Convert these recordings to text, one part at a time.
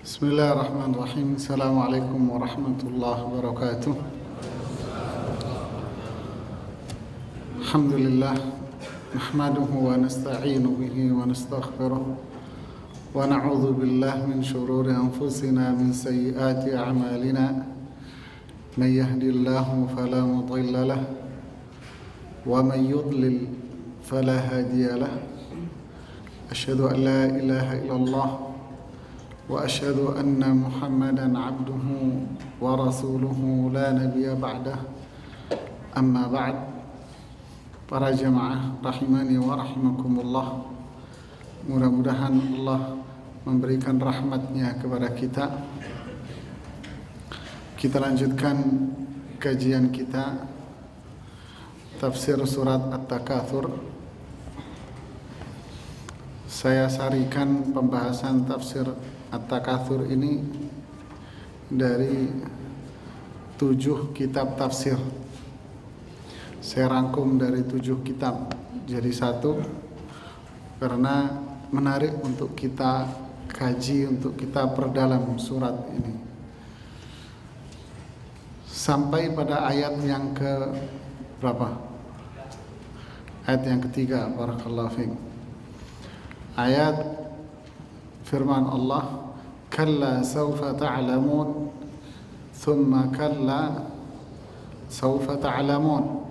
Bismillahirrahmanirrahim. Assalamualaikum warahmatullahi wabarakatuh. Alhamdulillah, nahmaduhu wa nasta'inu bihi wa nastaghfiruh wa na'udzu billahi min shururi anfusina min sayyiati a'malina. Man yahdihillahu fala mudilla lahu wa man yudlil fala hadiya lahu. Asyhadu an la ilaha illallah wa asyhadu anna Muhammadan abduhu wa rasuluhu la nabiyya ba'dah. Amma ba'd. Para jamaah rahimani wa rahimakumullah, mudah-mudahan Allah memberikan rahmatnya kepada kita. Kita lanjutkan kajian kita tafsir surat At-Takatsur. Saya sarikan pembahasan tafsir At-Takatsur ini dari 7 kitab tafsir. Saya rangkum dari 7 kitab jadi satu, karena menarik untuk kita kaji, untuk kita perdalam surat ini sampai pada ayat yang ke berapa? Ayat yang ketiga. Barakallahu fiik. Ayat firman Allah, kalla sawfa ta'lamun thumma kalla sawfa ta'lamun.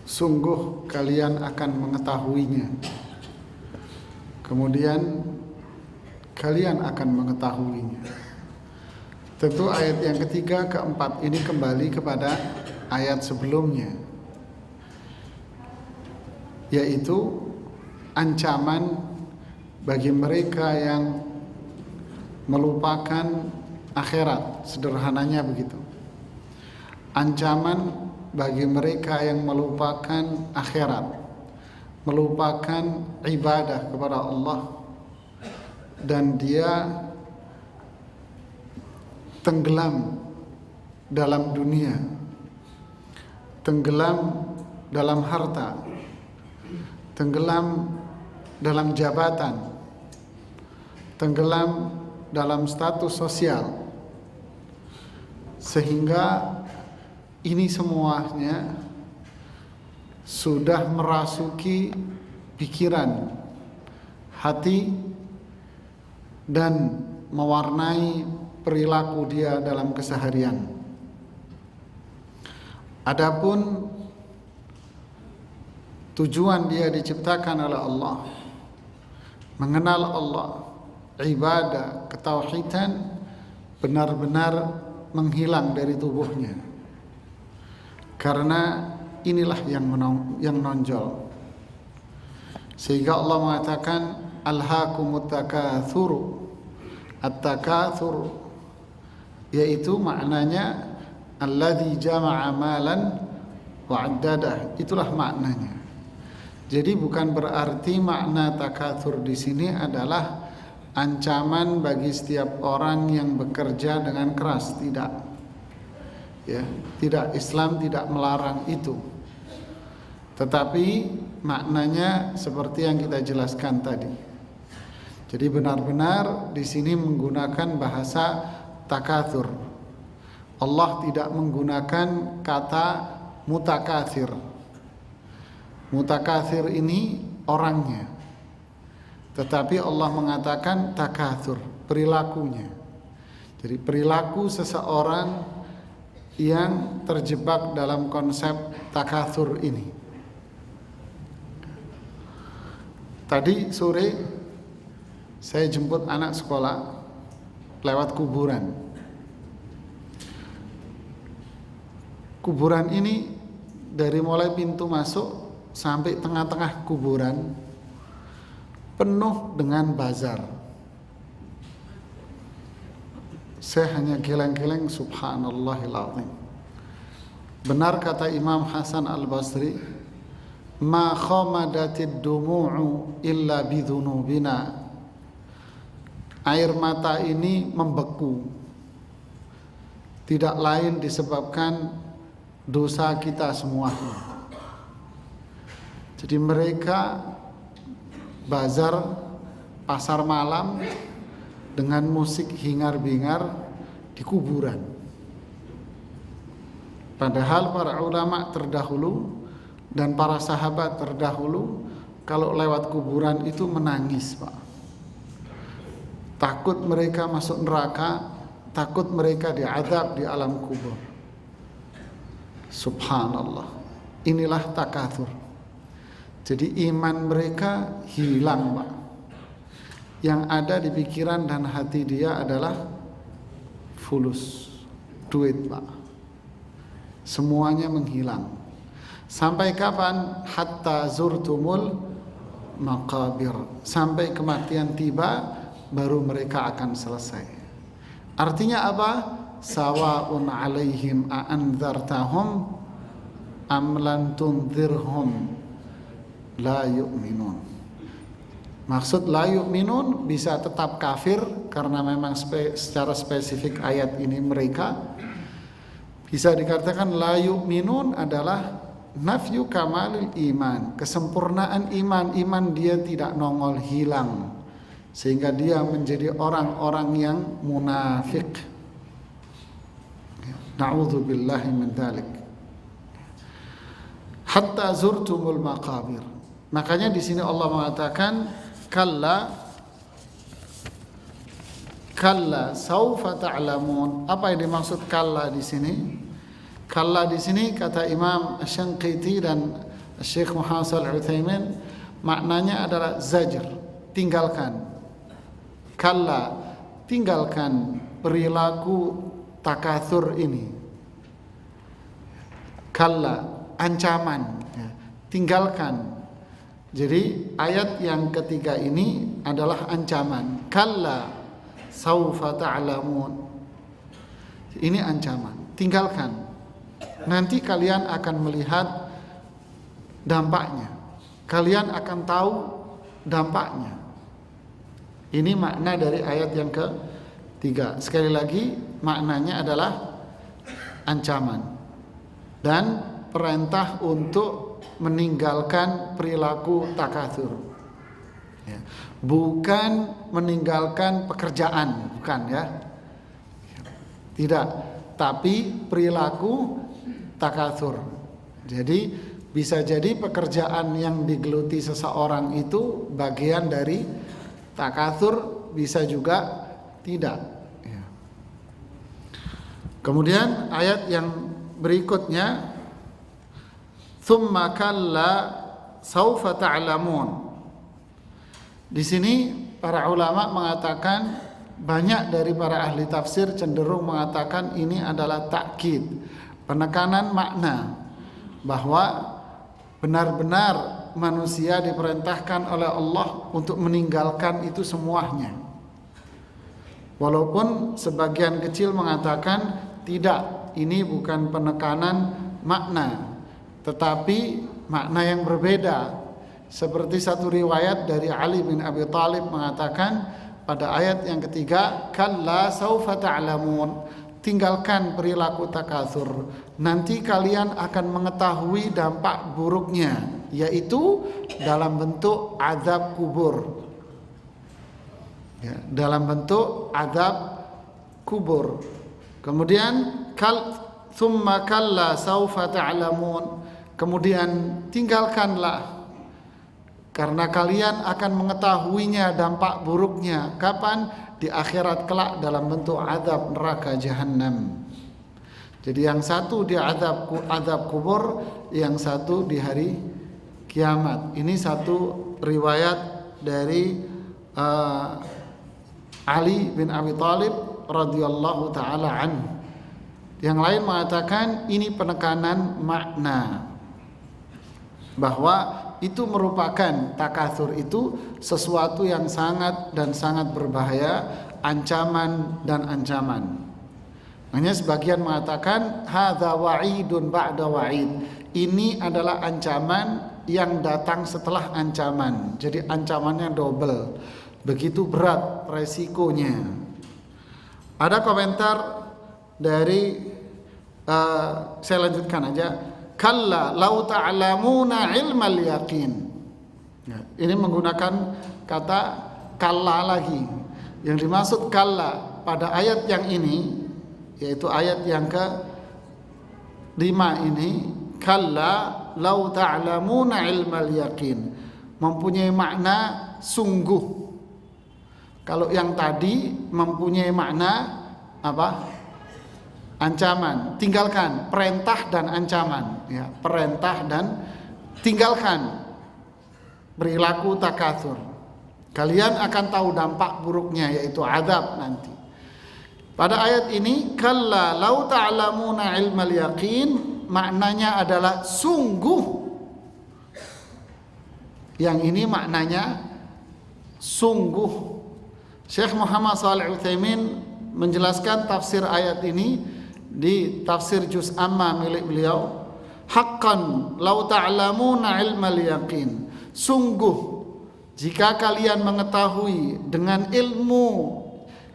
Sungguh kalian akan mengetahuinya, kemudian kalian akan mengetahuinya. Tentu ayat yang ketiga, keempat ini kembali kepada ayat sebelumnya, yaitu ancaman bagi mereka yang melupakan akhirat. Sederhananya begitu. Ancaman bagi mereka yang melupakan akhirat, melupakan ibadah kepada Allah, dan dia tenggelam dalam dunia, tenggelam dalam harta, tenggelam dalam jabatan, tenggelam dalam status sosial, sehingga ini semuanya sudah merasuki pikiran, hati, dan mewarnai perilaku dia dalam keseharian. Adapun tujuan dia diciptakan oleh Allah, mengenal Allah, ibadah, ketauhidan, benar-benar menghilang dari tubuhnya. Karena inilah yang nonjol. Sehingga Allah mengatakan alhaakumut takatsur. At-takatsur yaitu maknanya alladzi jama'a malan wa 'addadah. Itulah maknanya. Jadi bukan berarti makna takatsur di sini adalah ancaman bagi setiap orang yang bekerja dengan keras, tidak. Ya, tidak, Islam tidak melarang itu. Tetapi maknanya seperti yang kita jelaskan tadi. Jadi benar-benar di sini menggunakan bahasa takatsur. Allah tidak menggunakan kata mutakatsir. Mutakatsir ini orangnya, tetapi Allah mengatakan takatsur, perilakunya. Jadi perilaku seseorang yang terjebak dalam konsep takatsur ini. Tadi sore saya jemput anak sekolah lewat kuburan. Kuburan ini dari mulai pintu masuk sampai tengah-tengah kuburan penuh dengan bazar. Saya hanya geleng-geleng, subhanallahil azim. Benar kata Imam Hasan Al-Basri, ma khamadati dumu'u illa bidhunubina. Air mata ini membeku, tidak lain disebabkan dosa kita semuanya. Jadi mereka bazar pasar malam dengan musik hingar-bingar di kuburan. Padahal para ulama terdahulu dan para sahabat terdahulu kalau lewat kuburan itu menangis, Pak. Takut mereka masuk neraka, takut mereka diazab di alam kubur. Subhanallah. Inilah takatsur. Jadi iman mereka hilang, Pak. Yang ada di pikiran dan hati dia adalah fulus, duit, Pak. Semuanya menghilang. Sampai kapan? Hatta zurtumul maqabir. Sampai kematian tiba baru mereka akan selesai. Artinya apa? Sawa'un 'alaihim a anzartahum am lam tunzirhum la yu'minun. Maksud la yu'minun bisa tetap kafir karena memang secara spesifik ayat ini mereka. Bisa dikatakan la yu'minun adalah nafyu kamalil iman, kesempurnaan iman dia tidak nongol, hilang, sehingga dia menjadi orang-orang yang munafik. Na'udzubillahi min dzalik. Hatta zurtumul maqabir. Makanya di sini Allah mengatakan kalla saufa ta'lamun. Apa yang dimaksud kalla di sini? Kalla di sini kata Imam Asy-Syanqiti dan Syekh Muhammad Shalih Al-Utsaimin maknanya adalah zajr, tinggalkan. Kalla, tinggalkan perilaku takatsur ini. Kalla, ancaman, tinggalkan. Jadi ayat yang ketiga ini adalah ancaman. Kalla saufa ta'lamun. Ini ancaman, tinggalkan. Nanti kalian akan melihat dampaknya. Kalian akan tahu dampaknya. Ini makna dari ayat yang ketiga. Sekali lagi, maknanya adalah ancaman dan perintah untuk meninggalkan perilaku takatsur. Ya. Bukan meninggalkan pekerjaan, bukan ya. Tidak, tapi perilaku takatsur. Jadi bisa jadi pekerjaan yang digeluti seseorang itu bagian dari takatsur, bisa juga tidak. Ya. Kemudian ayat yang berikutnya, tsumma kalla saufa ta'lamun. Di sini para ulama mengatakan, banyak dari para ahli tafsir cenderung mengatakan ini adalah takkid, penekanan makna bahwa benar-benar manusia diperintahkan oleh Allah untuk meninggalkan itu semuanya. Walaupun sebagian kecil mengatakan tidak, ini bukan penekanan makna, tetapi makna yang berbeda. Seperti satu riwayat dari Ali bin Abi Thalib mengatakan pada ayat yang ketiga, kalla saufa ta'lamun, tinggalkan perilaku takatsur, nanti kalian akan mengetahui dampak buruknya, yaitu dalam bentuk azab kubur. Ya, dalam bentuk azab kubur. Kemudian tsumma kalla saufa ta'lamun, kemudian tinggalkanlah karena kalian akan mengetahuinya dampak buruknya. Kapan? Di akhirat kelak dalam bentuk azab neraka jahanam. Jadi yang satu di azab kubur, yang satu di hari kiamat. Ini satu riwayat dari Ali bin Abi Thalib radhiyallahu taala anhu. Yang lain mengatakan ini penekanan makna bahwa itu merupakan takatsur itu sesuatu yang sangat dan sangat berbahaya, ancaman dan ancaman. Makanya sebagian mengatakan hadza wa'idun ba'da wa'id. Ini adalah ancaman yang datang setelah ancaman. Jadi ancamannya double. Begitu berat resikonya. Ada komentar dari saya lanjutkan aja. Kalla lau ta'lamuna ilmal yaqin. Ya, ini menggunakan kata kalla lagi. Yang dimaksud kalla pada ayat yang ini, yaitu ayat yang ke-5 ini, kalla lau ta'lamuna ilmal yaqin, mempunyai makna sungguh. Kalau yang tadi mempunyai makna apa? Ancaman, tinggalkan, perintah dan ancaman, ya, perintah dan tinggalkan perilaku takatsur. Kalian akan tahu dampak buruknya, yaitu azab nanti. Pada ayat ini, kalla lau ta'lamuna ilmal yaqin, maknanya adalah sungguh. Yang ini maknanya sungguh. Syekh Muhammad Shalih Utsaimin menjelaskan tafsir ayat ini di tafsir Juz Amma milik beliau, haqqan lau ta'lamuna ilmal yaqin, sungguh jika kalian mengetahui dengan ilmu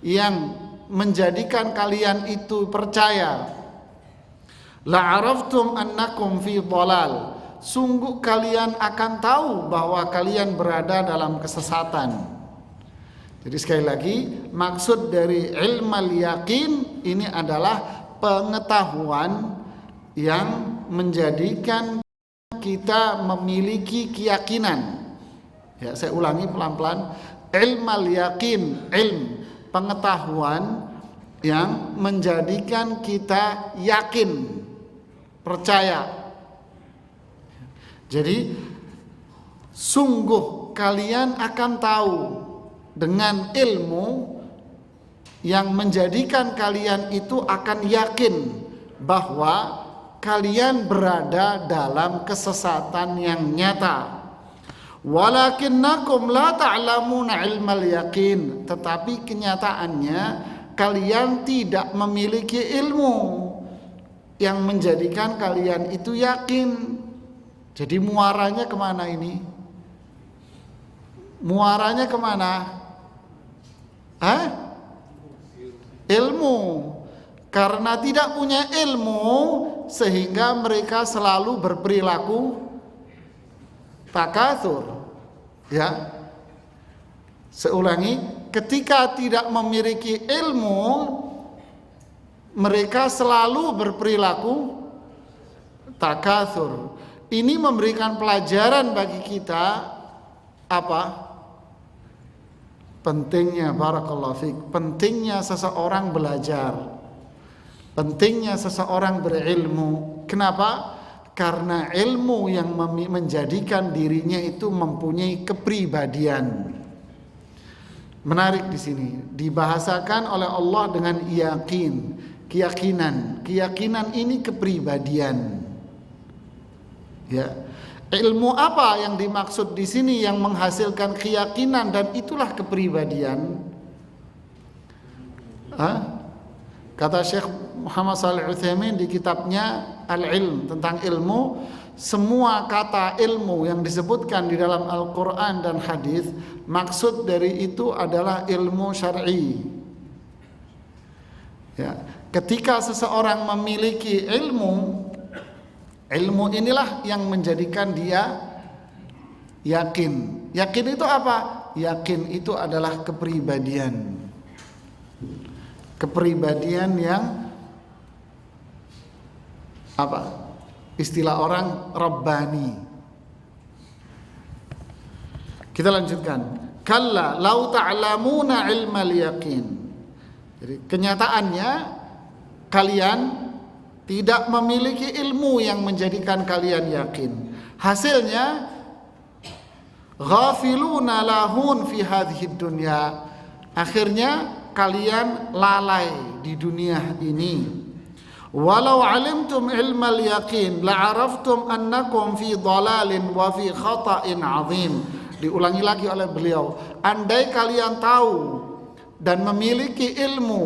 yang menjadikan kalian itu percaya, la'araftum annakum fi dhalal, sungguh kalian akan tahu bahwa kalian berada dalam kesesatan. Jadi sekali lagi, maksud dari ilmal yaqin ini adalah pengetahuan yang menjadikan kita memiliki keyakinan. Ya, saya ulangi pelan-pelan. Ilmal yaqin, ilm, pengetahuan yang menjadikan kita yakin, percaya. Jadi sungguh kalian akan tahu dengan ilmu yang menjadikan kalian itu akan yakin bahwa kalian berada dalam kesesatan yang nyata. Walakinnakum la ta'lamuna ilmal yaqin, tetapi kenyataannya kalian tidak memiliki ilmu yang menjadikan kalian itu yakin. Jadi muaranya kemana ini? Muaranya kemana? Ilmu. Karena tidak punya ilmu sehingga mereka selalu berperilaku takatsur. Ya. Seulangi, ketika tidak memiliki ilmu, mereka selalu berperilaku takatsur. Ini memberikan pelajaran bagi kita apa? Pentingnya, barakallahu fiik, pentingnya seseorang belajar, pentingnya seseorang berilmu. Kenapa? Karena ilmu yang menjadikan dirinya itu mempunyai kepribadian. Menarik di sini, dibahasakan oleh Allah dengan yakin, keyakinan. Keyakinan ini kepribadian. Ya. Ilmu apa yang dimaksud di sini yang menghasilkan keyakinan dan itulah kepribadian? Kata Syekh Muhammad Shalih Utsaimin di kitabnya Al-Ilm, tentang ilmu, semua kata ilmu yang disebutkan di dalam Al-Quran dan hadis, maksud dari itu adalah ilmu syar'i. Ya, ketika seseorang memiliki ilmu, ilmu inilah yang menjadikan dia yakin. Yakin itu apa? Yakin itu adalah kepribadian. Kepribadian yang apa? Istilah orang rabbani. Kita lanjutkan. Kalla lau ta'lamuna ilmal yaqin. Jadi kenyataannya kalian tidak memiliki ilmu yang menjadikan kalian yakin. Hasilnya ghafiluna lahun fi hadhid dunya. Akhirnya kalian lalai di dunia ini. Walau alimtum ilmal yaqin la'araftum annakum fi dhalalin wa fi khata'in 'azim. Diulangi lagi oleh beliau, andai kalian tahu dan memiliki ilmu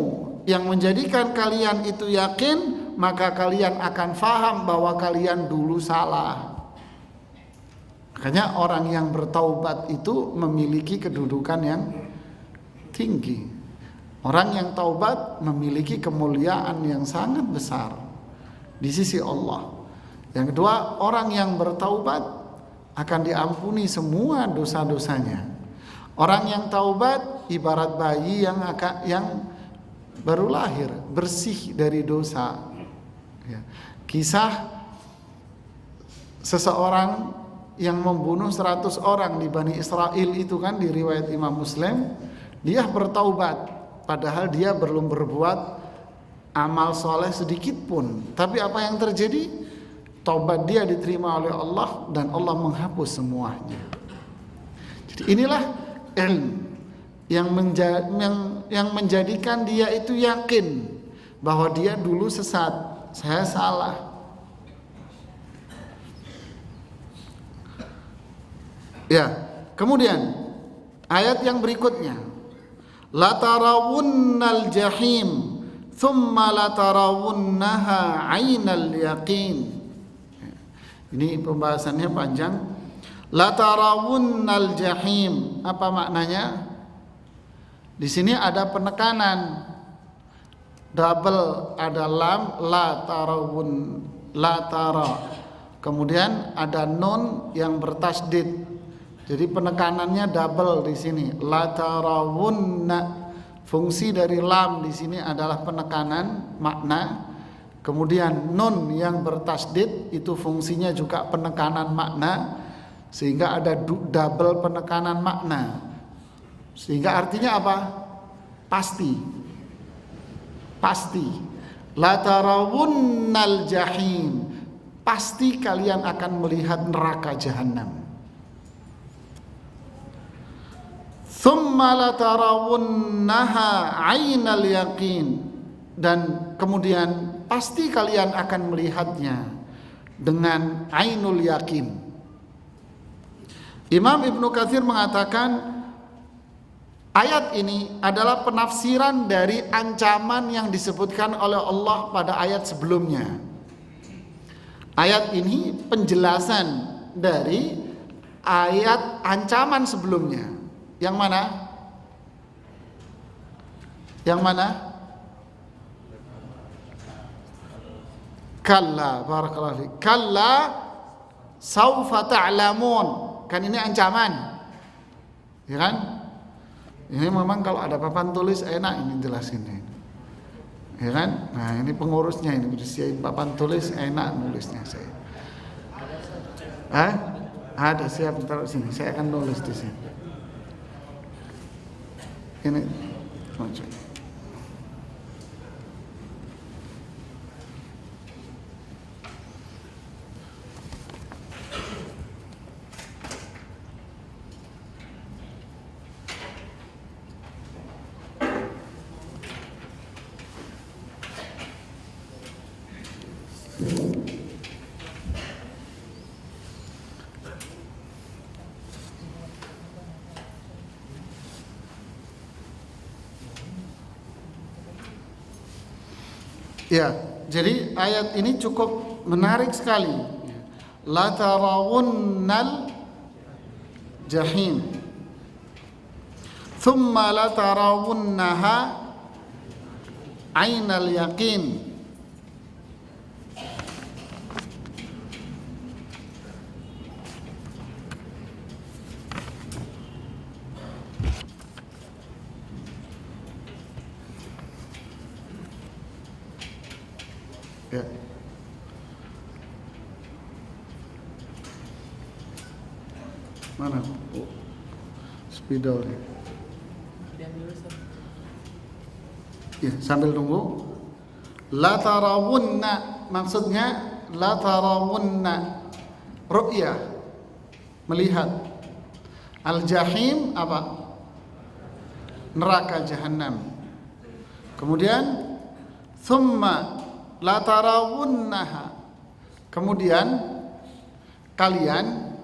yang menjadikan kalian itu yakin, maka kalian akan faham bahwa kalian dulu salah. Makanya orang yang bertaubat itu memiliki kedudukan yang tinggi. Orang yang taubat memiliki kemuliaan yang sangat besar di sisi Allah. Yang kedua, orang yang bertaubat akan diampuni semua dosa-dosanya. Orang yang taubat ibarat bayi yang baru lahir, bersih dari dosa. Ya. Kisah seseorang yang membunuh 100 orang di Bani Israel itu kan di riwayat Imam Muslim, dia bertaubat padahal dia belum berbuat amal soleh sedikit pun. Tapi apa yang terjadi? Taubat dia diterima oleh Allah dan Allah menghapus semuanya. Jadi inilah ilmu yang menjadikan dia itu yakin bahwa dia dulu sesat, saya salah. Ya, kemudian ayat yang berikutnya, la tarawunnal jahim thumma la tarawunnaha 'ainal yaqin. Ini pembahasannya panjang. La tarawunnal jahim, apa maknanya? Di sini ada penekanan double, ada lam, la tarawun, la tara. Kemudian ada nun yang bertasdid. Jadi penekanannya double di sini. La tarawunna. Fungsi dari lam di sini adalah penekanan makna. Kemudian nun yang bertasdid itu fungsinya juga penekanan makna, sehingga ada double penekanan makna. Sehingga artinya apa? Pasti. Pasti. La tarawunnal jahim. Pasti kalian akan melihat neraka jahanam. Thumma la tarawunnaha 'ainal yaqin. Dan kemudian pasti kalian akan melihatnya dengan ainul yakin. Imam Ibnu Katsir mengatakan ayat ini adalah penafsiran dari ancaman yang disebutkan oleh Allah pada ayat sebelumnya. Ayat ini penjelasan dari ayat ancaman sebelumnya. Yang mana? Yang mana? Kalla, barakallahu fiik. Kalla saufa ta'lamun. Kan ini ancaman. Ya kan? Ini memang kalau ada papan tulis enak ini jelasin ini. Ya kan? Nah, ini pengurusnya ini disediain papan tulis, enak nulisnya saya. Ada, siap, taruh sini. Saya akan nulis di sini. Ini macam. Ya, jadi ayat ini cukup menarik sekali. La tarawunnal jahim thumma la tarawunnaha 'ainal yaqin. Ya. Mana? Oh, spidolnya. Ya, sambil tunggu. La tarawunna, maksudnya la tarawunna, ru'yah, melihat. Al-jahim apa? Neraka jahanam. Kemudian thumma la tarawunnaha. Kemudian kalian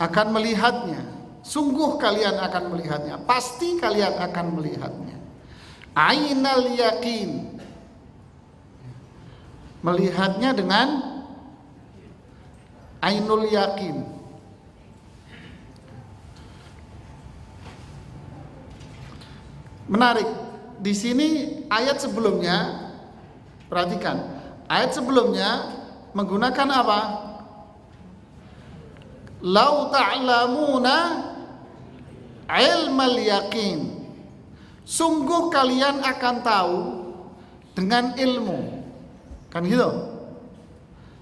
akan melihatnya. Sungguh kalian akan melihatnya. Pasti kalian akan melihatnya. Ainal yakin. Melihatnya dengan ainul yakin. Menarik. Di sini ayat sebelumnya, perhatikan, ayat sebelumnya menggunakan apa? Lau ta'lamuna ilmal yaqin. Sungguh kalian akan tahu dengan ilmu. Kan gitu?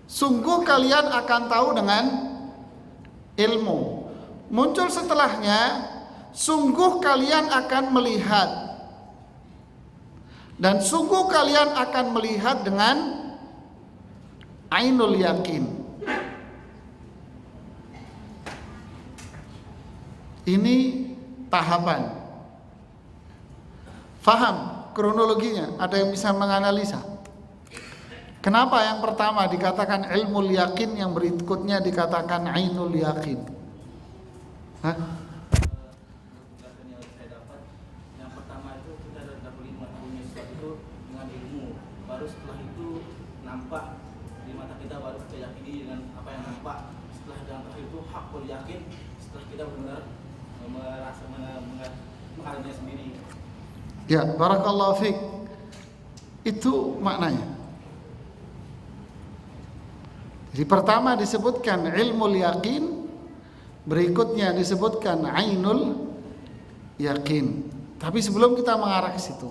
Sungguh kalian akan tahu dengan ilmu. Muncul setelahnya, sungguh kalian akan melihat. Dan sungguh kalian akan melihat dengan ainul yakin. Ini tahapan. Faham kronologinya? Ada yang bisa menganalisa? Kenapa yang pertama dikatakan ilmul yakin, yang berikutnya dikatakan ainul yakin? Hah? Yang pertama itu kita dapat mengetahui sesuatu itu dengan ilmu, baru setelah itu nampak di mata kita, baru kita yakini dengan apa yang nampak. Setelah yang terakhir itu hakul yakin, setelah kita benar merasa mengalaminya sendiri. Ya, barakallahu fiik. Itu maknanya. Jadi pertama disebutkan ilmul yakin, berikutnya disebutkan ainul yakin. Tapi sebelum kita mengarah ke situ,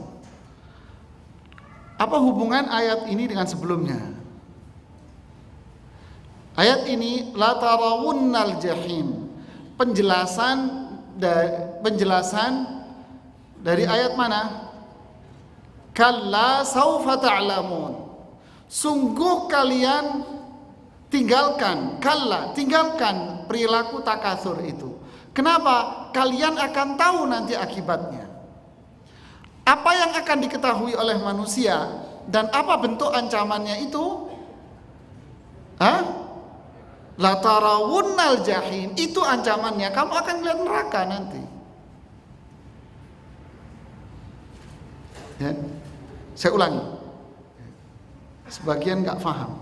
apa hubungan ayat ini dengan sebelumnya? Ayat ini la tarawunnal jahim. Penjelasan dari ayat mana? Kalla saufa ta'lamun. Sungguh kalian tinggalkan perilaku takatsur itu. Kenapa? Kalian akan tahu nanti akibatnya. Apa yang akan diketahui oleh manusia dan apa bentuk ancamannya itu? La tarawunnal jahim, itu ancamannya, kamu akan lihat neraka nanti. Ya. Saya ulangi. Sebagian nggak paham,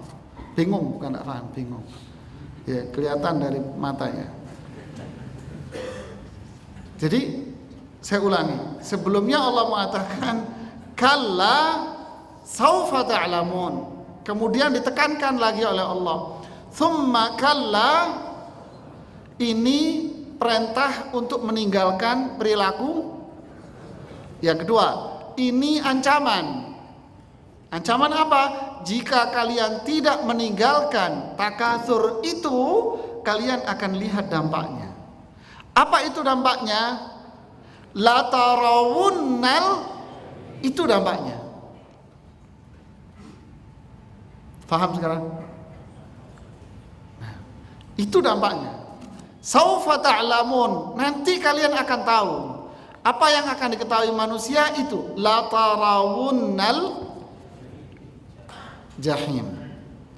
bingung, bukan nggak paham, bingung. Ya, kelihatan dari matanya. Jadi saya ulangi. Sebelumnya Allah mengatakan kalla saufa ta'lamun. Kemudian ditekankan lagi oleh Allah. Tsumma kalla, ini perintah untuk meninggalkan perilaku. Yang kedua, ini ancaman. Ancaman apa? Jika kalian tidak meninggalkan takatsur itu, kalian akan lihat dampaknya. Apa itu dampaknya? La tarawunnal, itu dampaknya. Faham sekarang? Nah, itu dampaknya. Saufa ta'lamun, nanti kalian akan tahu. Apa yang akan diketahui manusia itu la tarawunnal jahim.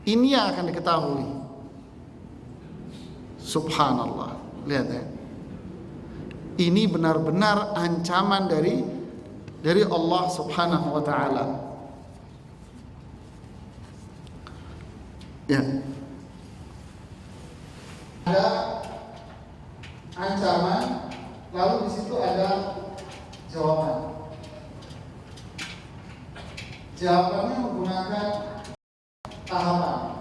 Ini yang akan diketahui. Subhanallah. Lihat ya. Ini benar-benar ancaman dari Allah Subhanahu wa taala. Ya. Ada ancaman, lalu di situ ada jawaban. Jawabannya menggunakan tahapan.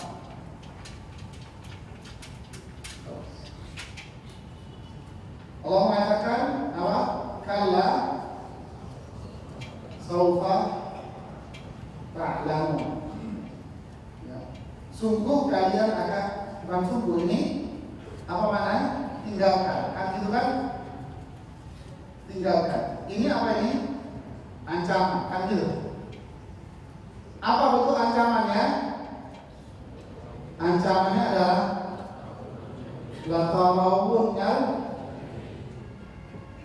Allah mengatakan apa? Kalla saufa ta'lamun. Ya. Sungguh kalian akan, bukan sungguh, ini apa maknanya? Tinggalkan. Kan itu kan? Tinggalkan. Ini apa ini? Ancaman. Kan gitu. Apa bentuk ancamannya? Ancamannya adalah la tarawunnal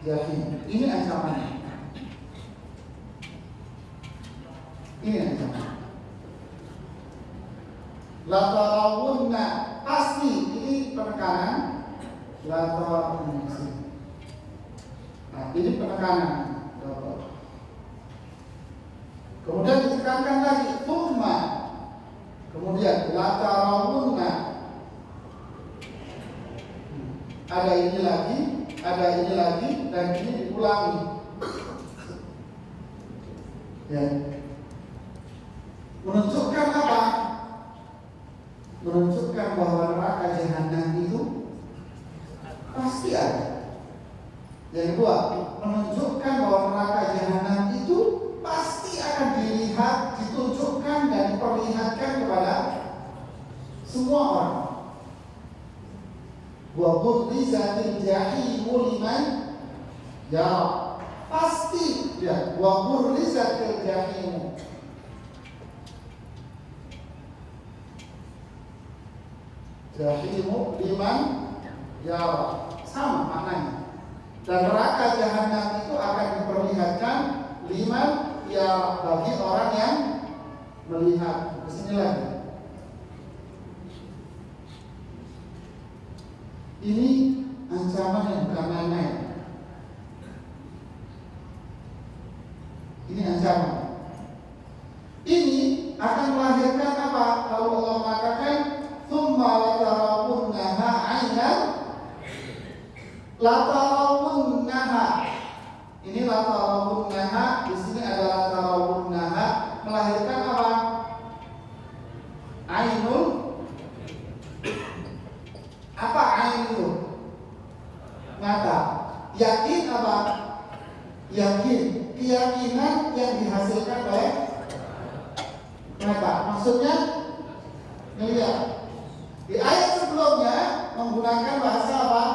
jahim. Ini ancamannya. Ini ancamannya. La tarawunna, pasti, ini penekanan. La tarawunna. Nah, ini penekanan. Kemudian ditekankan lagi tsumma. Kemudian la tarawunna. Ada ini lagi, ada ini lagi, dan ini diulangi. Ya. Menunjukkan apa? Menunjukkan bahwa neraka jahanam itu pasti ada. Yang kedua, burrizatil jahimu liman ya pasti ya wa burrizatil jahimu. Jahimu liman ya sama maknanya. Dan neraka jahanam itu akan diperlihatkan liman ya bagi orang yang melihat. Kesini lagi. Ini ancaman yang bukan main-main. Ini ancaman. Ini akan melahirkan apa? Kalau Allah mengatakan tsumma latarawunnaha 'ainan latarawunnaha. Ini latarawunnaha, di sini ada latarawunnaha melahirkan apa? Ainul. Apa ain itu? Mata. Yakin apa? Yakin. Keyakinan yang dihasilkan oleh mata. Maksudnya melihat. Di ayat sebelumnya menggunakan bahasa apa?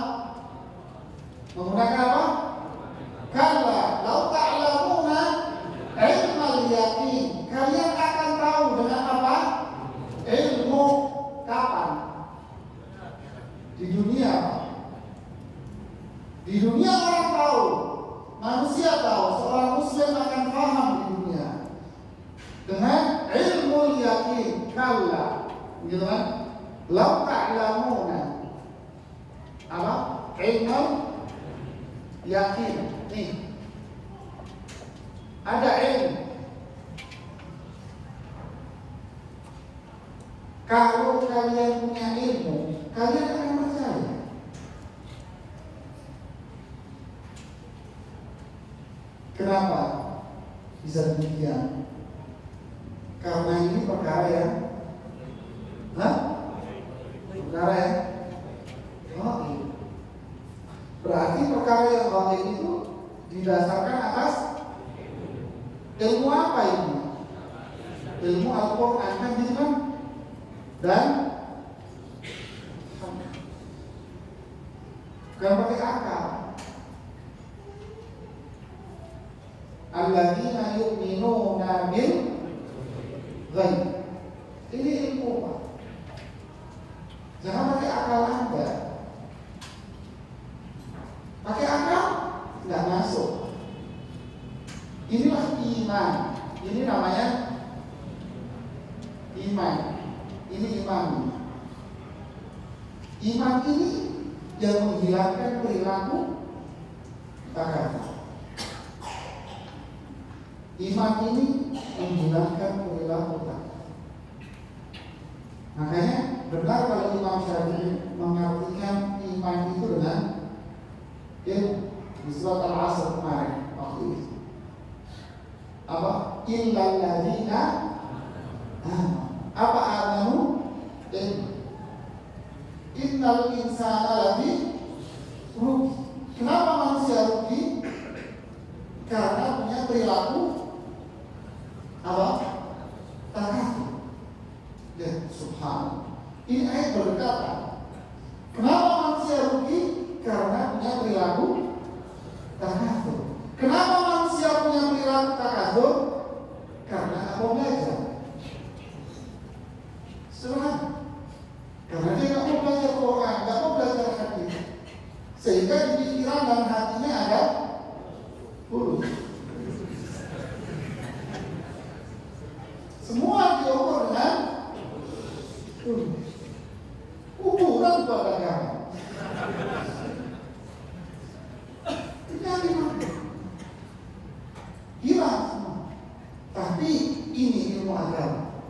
Menggunakan apa? Kalla lau ta'lamuna ilmal yaqin. Kalian akan tahu dengan apa? Ilmu kapan? Di dunia. Di dunia orang tahu, manusia tahu, seorang muslim akan paham di dunia dengan ilmu yakin. Kalla, gitu kan? Lau ta'lamuna apa? Ilmu yakin. Nih, ada ilmu. Kalau kalian punya ilmu, kalian akan percaya. Kenapa bisa demikian? Karena ini perkara yang perkara yang gaib. Berarti perkara yang gaib itu didasarkan atas ilmu apa ini? Ilmu Al-Quran kan gitu kan? Dan bukan pakai akal. Alladzina yu'minuna bil ghaib. Ini ilmu Pak. Jangan pakai akal Anda. Pakai akal nggak masuk. Inilah iman. Ini namanya iman. Ini iman. Iman ini yang menghilangkan perilaku takabur. Iman ini menghilangkan perilaku takabur. Makanya benar kalau Imam Syafi'i mengartikan iman itu dengan ilmu. Di surat Al-Asr kemarin waktu itu apa? Illal ladzina apa amanu ilmu. Innal insana lafi rugi. Kenapa manusia rugi? Karena punya perilaku apa? Takabur. Ya, subhanallah. Ini ayat berkata, kenapa manusia rugi? Karena punya perilaku takabur. Kenapa manusia punya perilaku takabur? Karena apa belajar. Sederhana. Karena dia nggak mau belajar Quran, nggak mau belajar hadis, sehingga di pikiran dan hatinya ada huruf. Semua diukur dengan huruf. Ukuran pada agama. Tidak dimana. Hilang semua. Tapi ini ilmu agama,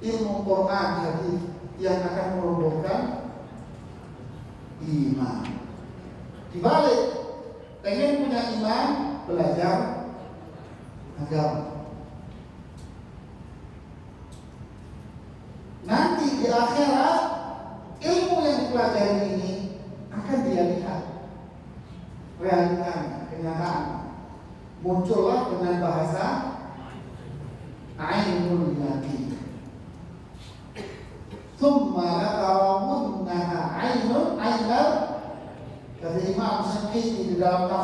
ilmu Quran hadis yang akan melumpuhkan iman. Dibalik, pengen punya iman, belajar agama. Nanti di akhirat, ilmu yang dipelajari ini akan dia lihat realitanya, kenyataan. Muncullah dengan bahasa ainul yaqin. Tsumma latarawunnaha ainal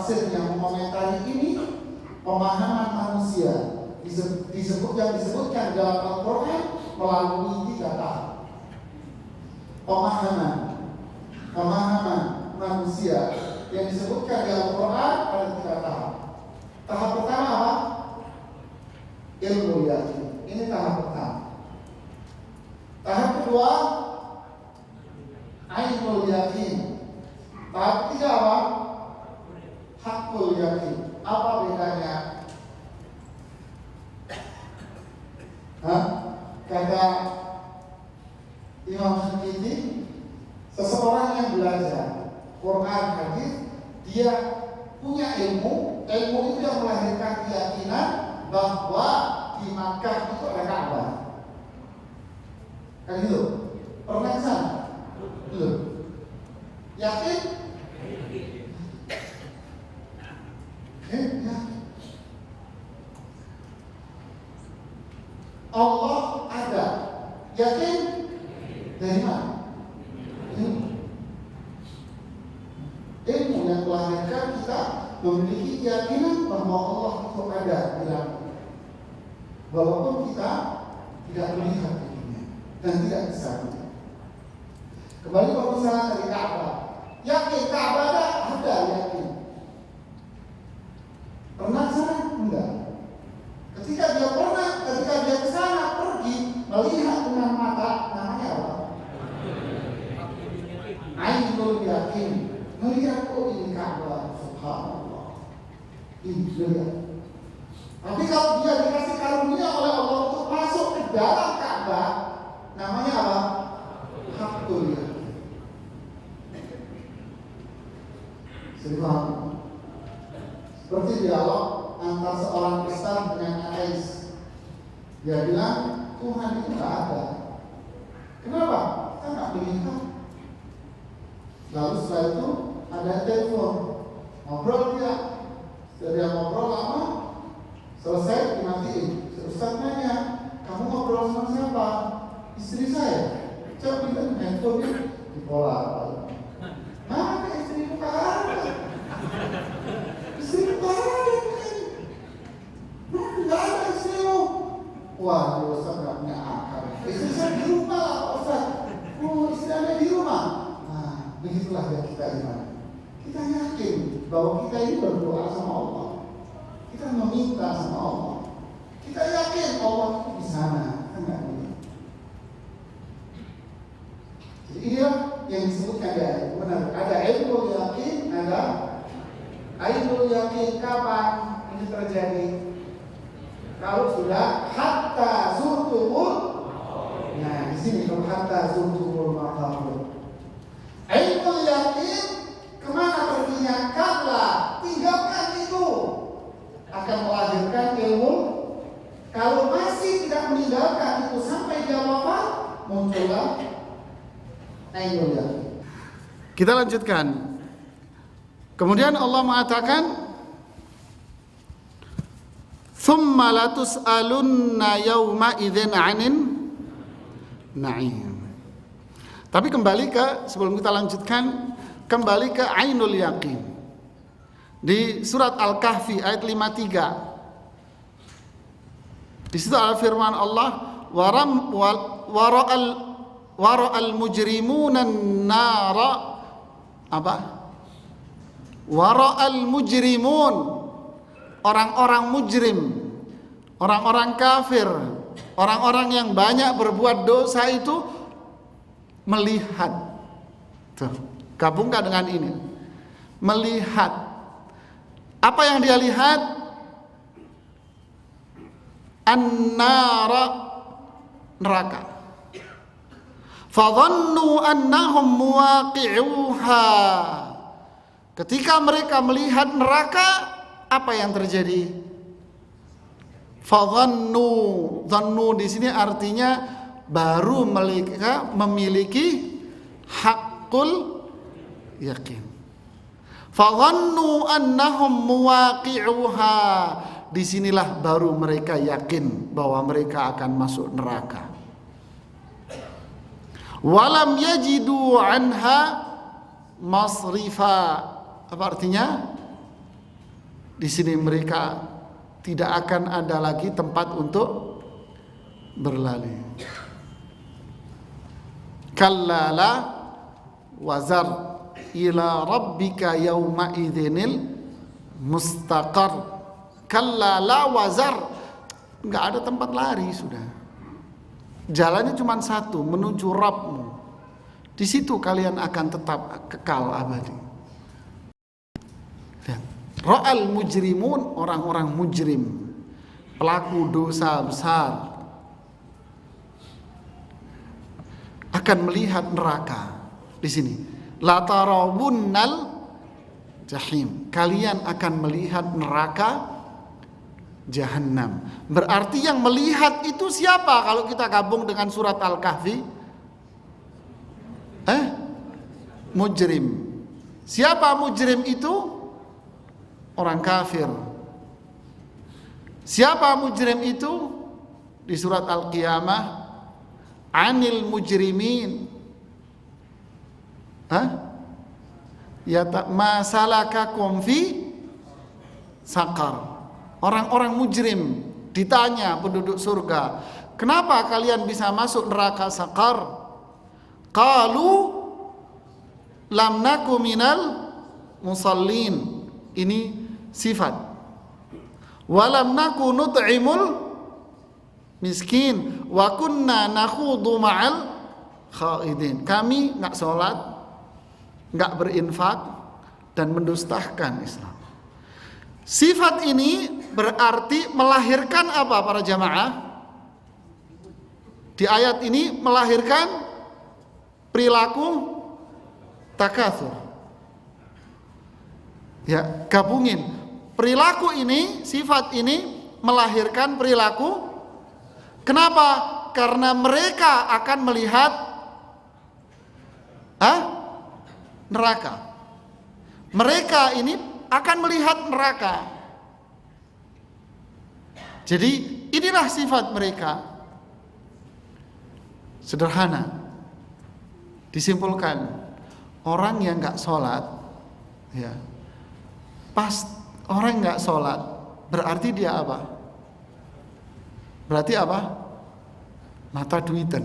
tafsir yang mengomentari ini pemahaman manusia disebutkan dalam Al-Quran melalui 3 tahap. Pemahaman manusia yang disebutkan dalam Al-Quran ada 3 tahap. Tahap pertama apa? Ilmu yakin. Ini tahap pertama. Tahap kedua ainul yakin. Tahap ketiga apa? Hakul yakin. Apa bedanya? Kata Imam Syukiti, seseorang yang belajar Quran hadis, dia punya ilmu itu yang melahirkan keyakinan bahwa di Makkah itu ada Ka'bah. Kan gitu? Pernah ke sana? Belum. Yakin? Ya. Allah ada. Yakin? Dari mana? Ilmu yang melahirkan kita memiliki keyakinan bahwa Allah itu ada di dalam, walaupun kita tidak melihat dirinya dan tidak bisa melihat. Kembali ke misalnya dari Ka'bah. Yakin Ka'bah ada, yakin. Pernah sana? Enggak. Ketika dia ke sana pergi melihat dengan mata, namanya apa? Ainul yakin. Melihat ini Ka'bah, subhanallah. Ini lihat. Tapi kalau dia dikasih karunia oleh Allah untuk masuk ke dalam Ka'bah, namanya apa? Hakul yakin. Seperti dialog antara seorang Kristen dengan ateis. Dia bilang Tuhan itu tidak ada. Kenapa? Kita nggak melihat. Lalu setelah itu ada telepon, ngobrol dia. Setelah dia ngobrol lama, selesai dimatiin. Ustaz nanya, kamu ngobrol sama siapa? Istri saya. Coba bilang handphone dipolar. Mana istri bukan? Istri bukan. Tidak ada istrimu. Wah, Ustaz nggak punya akal. Istri saya di rumah, Ustaz. Oh, istri Anda di rumah. Nah, begitulah yang kita iman. Kita yakin bahwa kita ini berdoa sama Allah. Kita meminta sama Allah. Kita yakin Allah itu di sana. Enggak ini. Jadi inilah yang disebutkan ya, benar. Ada ilmu yakin, ada ilmu yakin. Kapan ini terjadi? Kalau sudah hatta zurtumul, nah di sini kalau hatta zurtumul maqabir. Ilmu yakin kemana perginya? Karena tinggalkan itu akan melahirkan ilmu. Kalau masih tidak meninggalkan itu sampai dia wafat, muncullah ilmu yakin. Kita lanjutkan. Kemudian Allah mengatakan, "Tsumma latus'alunna yauma idzin 'anin na'im." Tapi kembali ke, sebelum kita lanjutkan, kembali ke ainul yakin. Di surat Al-Kahfi ayat 53. Di situ ada firman Allah, wara'al mujrimuna an-nara apa? Wara'al mujrimun, orang-orang mujrim, orang-orang kafir, orang-orang yang banyak berbuat dosa itu melihat. Tuh, gabungkan dengan ini. Melihat. Apa yang dia lihat? An-nara, neraka. Fadhannu annahum muwaqi'uha. Ketika mereka melihat neraka, apa yang terjadi? Fadhannu, dhannu di sini artinya baru mereka memiliki hakul yakin. Fadhannu annahum muwaqi'uha. Disinilah baru mereka yakin bahwa mereka akan masuk neraka. Walam yajidu anha masrifa. Apa artinya? Di sini mereka tidak akan ada lagi tempat untuk berlari. Kallala wazar ila rabbika yawma idzinil mustaqar. Kallala wazar, nggak ada tempat lari sudah. Jalannya cuma satu, menuju Rabbmu. Di situ kalian akan tetap kekal abadi. Ra'al mujrimun, orang-orang mujrim, pelaku dosa besar, akan melihat neraka. Di sini, la tarawunnal jahim, kalian akan melihat neraka Jahannam. Berarti yang melihat itu siapa kalau kita gabung dengan surat Al-Kahfi? Mujrim. Siapa mujrim itu? Orang kafir. Siapa mujrim itu? Di surat Al-Qiyamah, anil mujrimin. Ya ma salakakum fi saqar. Orang-orang mujrim ditanya penduduk surga, kenapa kalian bisa masuk neraka Saqar? Qalu lam naku minal musallin. Ini sifat. Walam naku nut'imul miskin wa kunna nakhudu ma'al khaidin. Kami enggak sholat, enggak berinfak, dan mendustakan Islam. Sifat ini berarti melahirkan apa para jamaah? Di ayat ini melahirkan perilaku takatsur. Ya, gabungin. Perilaku ini, sifat ini melahirkan perilaku. Kenapa? Karena mereka akan melihat neraka. Mereka ini akan melihat neraka. Jadi inilah sifat mereka. Sederhana. Disimpulkan, orang yang nggak sholat, ya, pas orang nggak sholat, berarti dia apa? Berarti apa? Mata duitan.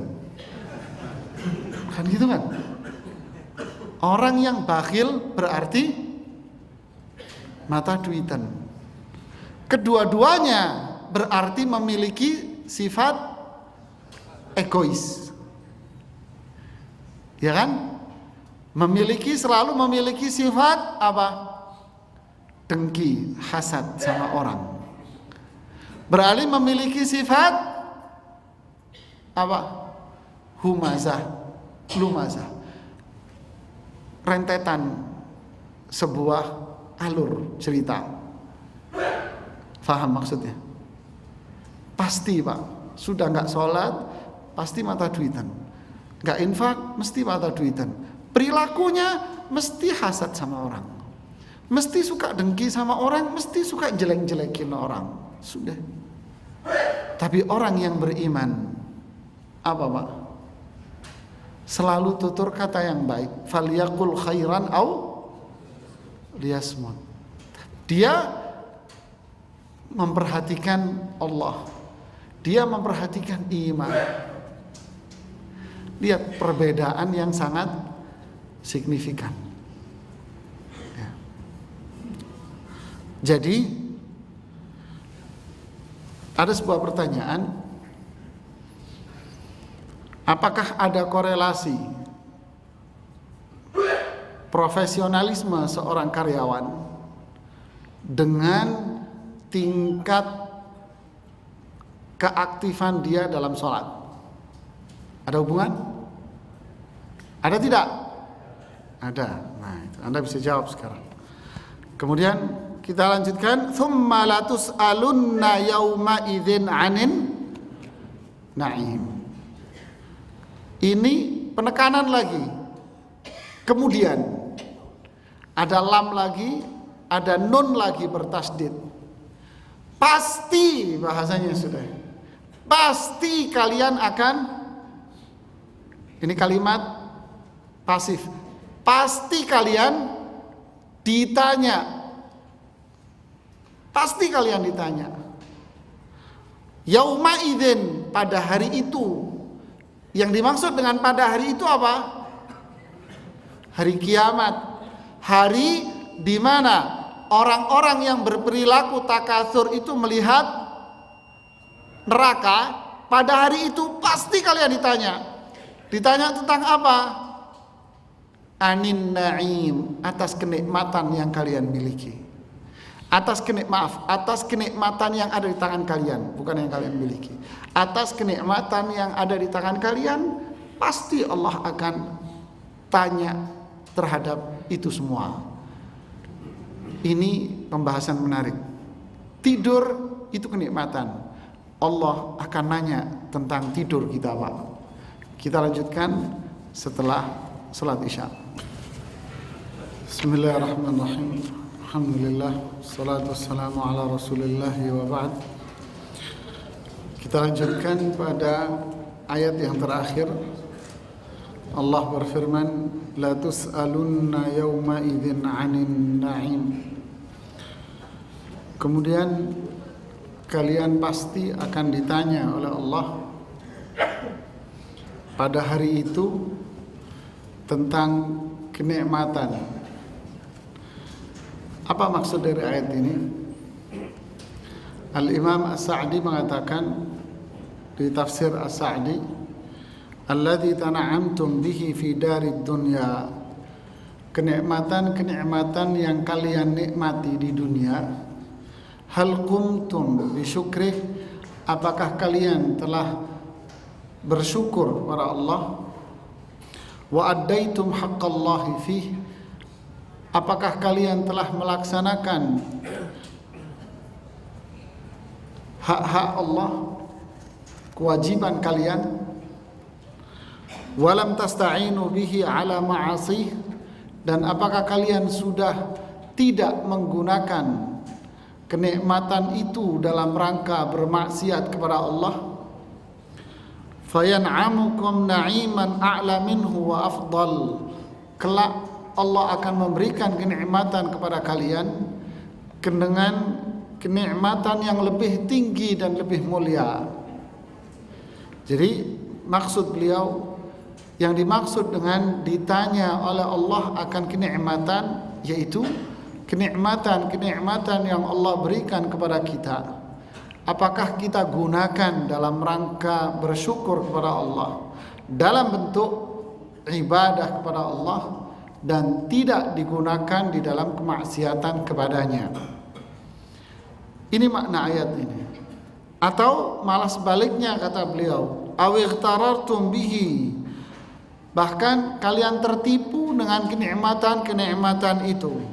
Kan gitu kan? Orang yang bakhil berarti mata duitan. Kedua-duanya berarti memiliki sifat egois. Ya kan? Selalu memiliki sifat apa? Dengki, hasad sama orang. Beralih memiliki sifat apa? Humazah, lumazah. Rentetan sebuah alur cerita. Faham maksudnya? Pasti Pak, sudah nggak sholat, pasti mata duitan. Nggak infak, mesti mata duitan. Perilakunya mesti hasad sama orang, mesti suka dengki sama orang, mesti suka jelek-jelekin orang. Sudah. Tapi orang yang beriman, apa Pak? Selalu tutur kata yang baik. Falyaqul khairan au liyasmut. Dia memperhatikan Allah. Dia memperhatikan iman. Lihat perbedaan yang sangat signifikan. Ya. Jadi ada sebuah pertanyaan, apakah ada korelasi profesionalisme seorang karyawan dengan tingkat keaktifan dia dalam sholat? Ada hubungan? Ada tidak? Ada. Nah, itu Anda bisa jawab sekarang. Kemudian kita lanjutkan, tsumma latus'alunna yauma idzin 'anin na'im. Ini penekanan lagi. Kemudian ada lam lagi, ada nun lagi bertasdid. Pasti bahasanya sudah. Pasti kalian akan, ini kalimat pasif. Pasti kalian ditanya Pasti kalian ditanya. Yauma idzin, pada hari itu. Yang dimaksud dengan pada hari itu apa? Hari kiamat. Hari di mana orang-orang yang berperilaku takatsur itu melihat neraka. Pada hari itu pasti kalian ditanya. Ditanya tentang apa? Anin na'im, atas kenikmatan yang kalian miliki. Atas kenikmatan yang ada di tangan kalian, bukan yang kalian miliki. Atas kenikmatan yang ada di tangan kalian, pasti Allah akan tanya terhadap itu semua. Ini pembahasan menarik. Tidur itu kenikmatan. Allah akan nanya tentang tidur kita, Pak. Kita lanjutkan setelah salat Isya. Bismillahirrahmanirrahim. Alhamdulillah, salatu wassalamu ala Rasulillah wa ba'd. Kita lanjutkan pada ayat yang terakhir. Allah berfirman, la tus'alunna yawma idzin 'anin na'im. Kemudian kalian pasti akan ditanya oleh Allah pada hari itu tentang kenikmatan. Apa maksud dari ayat ini? Al-Imam As-Sa'di mengatakan di tafsir As-Sa'di, alladzi tana'amtum bihi fi darid dunya, kenikmatan-kenikmatan yang kalian nikmati di dunia. Hal qumtum bi syukrih, apakah kalian telah bersyukur kepada Allah? Wa addaitum haqqallahi fihi, apakah kalian telah melaksanakan hak-hak Allah, kewajiban kalian? Walam tasta'inu bihi ala ma'asih, dan apakah kalian sudah tidak menggunakan kenikmatan itu dalam rangka bermaksiat kepada Allah? Fayan'amukum na'iman a'la minhu wa afdal, kelak Allah akan memberikan kenikmatan kepada kalian dengan kenikmatan yang lebih tinggi dan lebih mulia. Jadi maksud beliau, yang dimaksud dengan ditanya oleh Allah akan kenikmatan, yaitu kenikmatan-kenikmatan yang Allah berikan kepada kita. Apakah kita gunakan dalam rangka bersyukur kepada Allah dalam bentuk ibadah kepada Allah, dan tidak digunakan di dalam kemaksiatan kepadanya. Ini makna ayat ini. Atau malah sebaliknya, kata beliau, awightarartum bihi, bahkan kalian tertipu dengan kenikmatan-kenikmatan itu.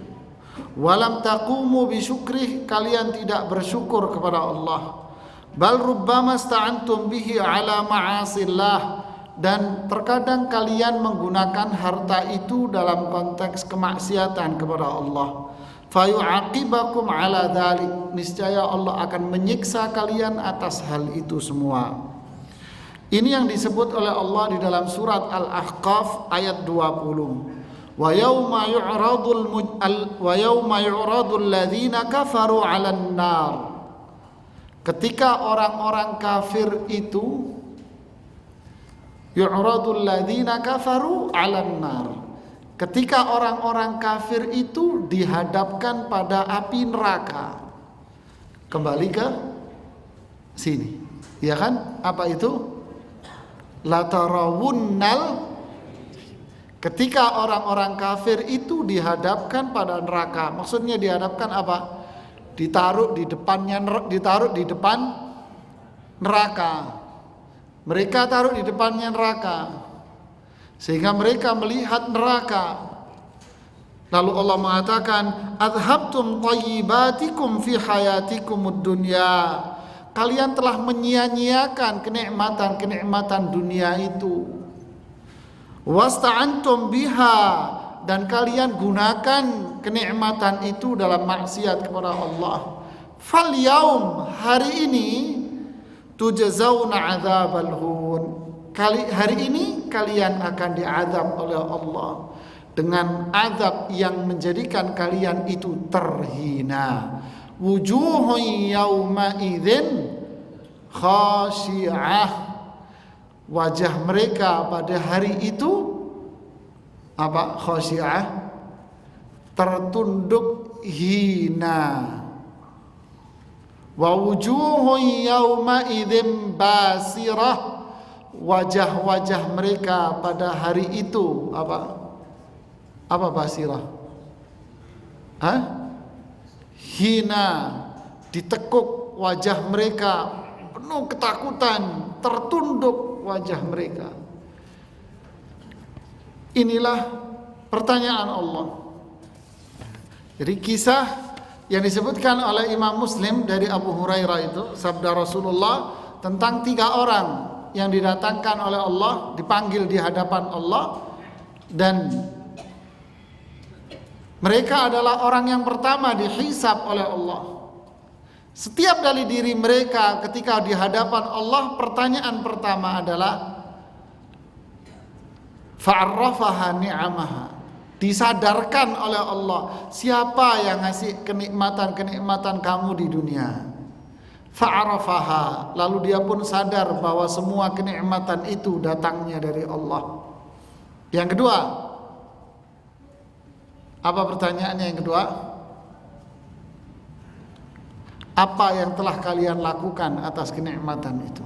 Walam taqumu bisyukrih, kalian tidak bersyukur kepada Allah. Bal rubbama sta'antum bihi ala ma'asillah, dan terkadang kalian menggunakan harta itu dalam konteks kemaksiatan kepada Allah. Fayu'aqibakum ala dzalik, niscaya Allah akan menyiksa kalian atas hal itu semua. Ini yang disebut oleh Allah di dalam surat Al-Ahqaf ayat 20. Wa yauma yu'radul ladzina kafaru 'alan nar. Ketika orang-orang kafir itu, yu'radul ladzina kafaru 'alan nar, ketika orang-orang kafir itu dihadapkan pada api neraka. Kembali ke sini, ya kan? Apa itu? La tarawunnal, ketika orang-orang kafir itu dihadapkan pada neraka. Maksudnya dihadapkan apa? Ditaruh di depan neraka. Mereka taruh di depannya neraka, sehingga mereka melihat neraka. Lalu Allah mengatakan, adhabtum thayyibatikum fi hayatikumud dunya, kalian telah menyia-nyiakan kenikmatan-kenikmatan dunia itu. Wasta'antum biha, dan kalian gunakan kenikmatan itu dalam maksiat kepada Allah. Fal yaum, hari ini, tujzauna adzabal hun, hari ini kalian akan diazab oleh Allah dengan azab yang menjadikan kalian itu terhina. wujuhun yawma idzin khashi'ah, wajah mereka pada hari itu apa? Khashi'ah, tertunduk hina. Wa wujuhun yawma idzin basirah, wajah-wajah mereka pada hari itu apa? Apa basirah? Hina, ditekuk wajah mereka, penuh ketakutan, tertunduk wajah mereka. Inilah pertanyaan Allah. Jadi kisah yang disebutkan oleh Imam Muslim dari Abu Hurairah itu, sabda Rasulullah tentang 3 orang yang didatangkan oleh Allah, dipanggil di hadapan Allah, dan mereka adalah orang yang pertama dihisab oleh Allah. Setiap dari diri mereka ketika di hadapan Allah, pertanyaan pertama adalah fa'arrafaha ni'amaha, disadarkan oleh Allah siapa yang ngasih kenikmatan-kenikmatan kamu di dunia. Fa'arafaha, lalu dia pun sadar bahwa semua kenikmatan itu datangnya dari Allah. Yang kedua, apa pertanyaannya yang kedua? Apa yang telah kalian lakukan atas kenikmatan itu?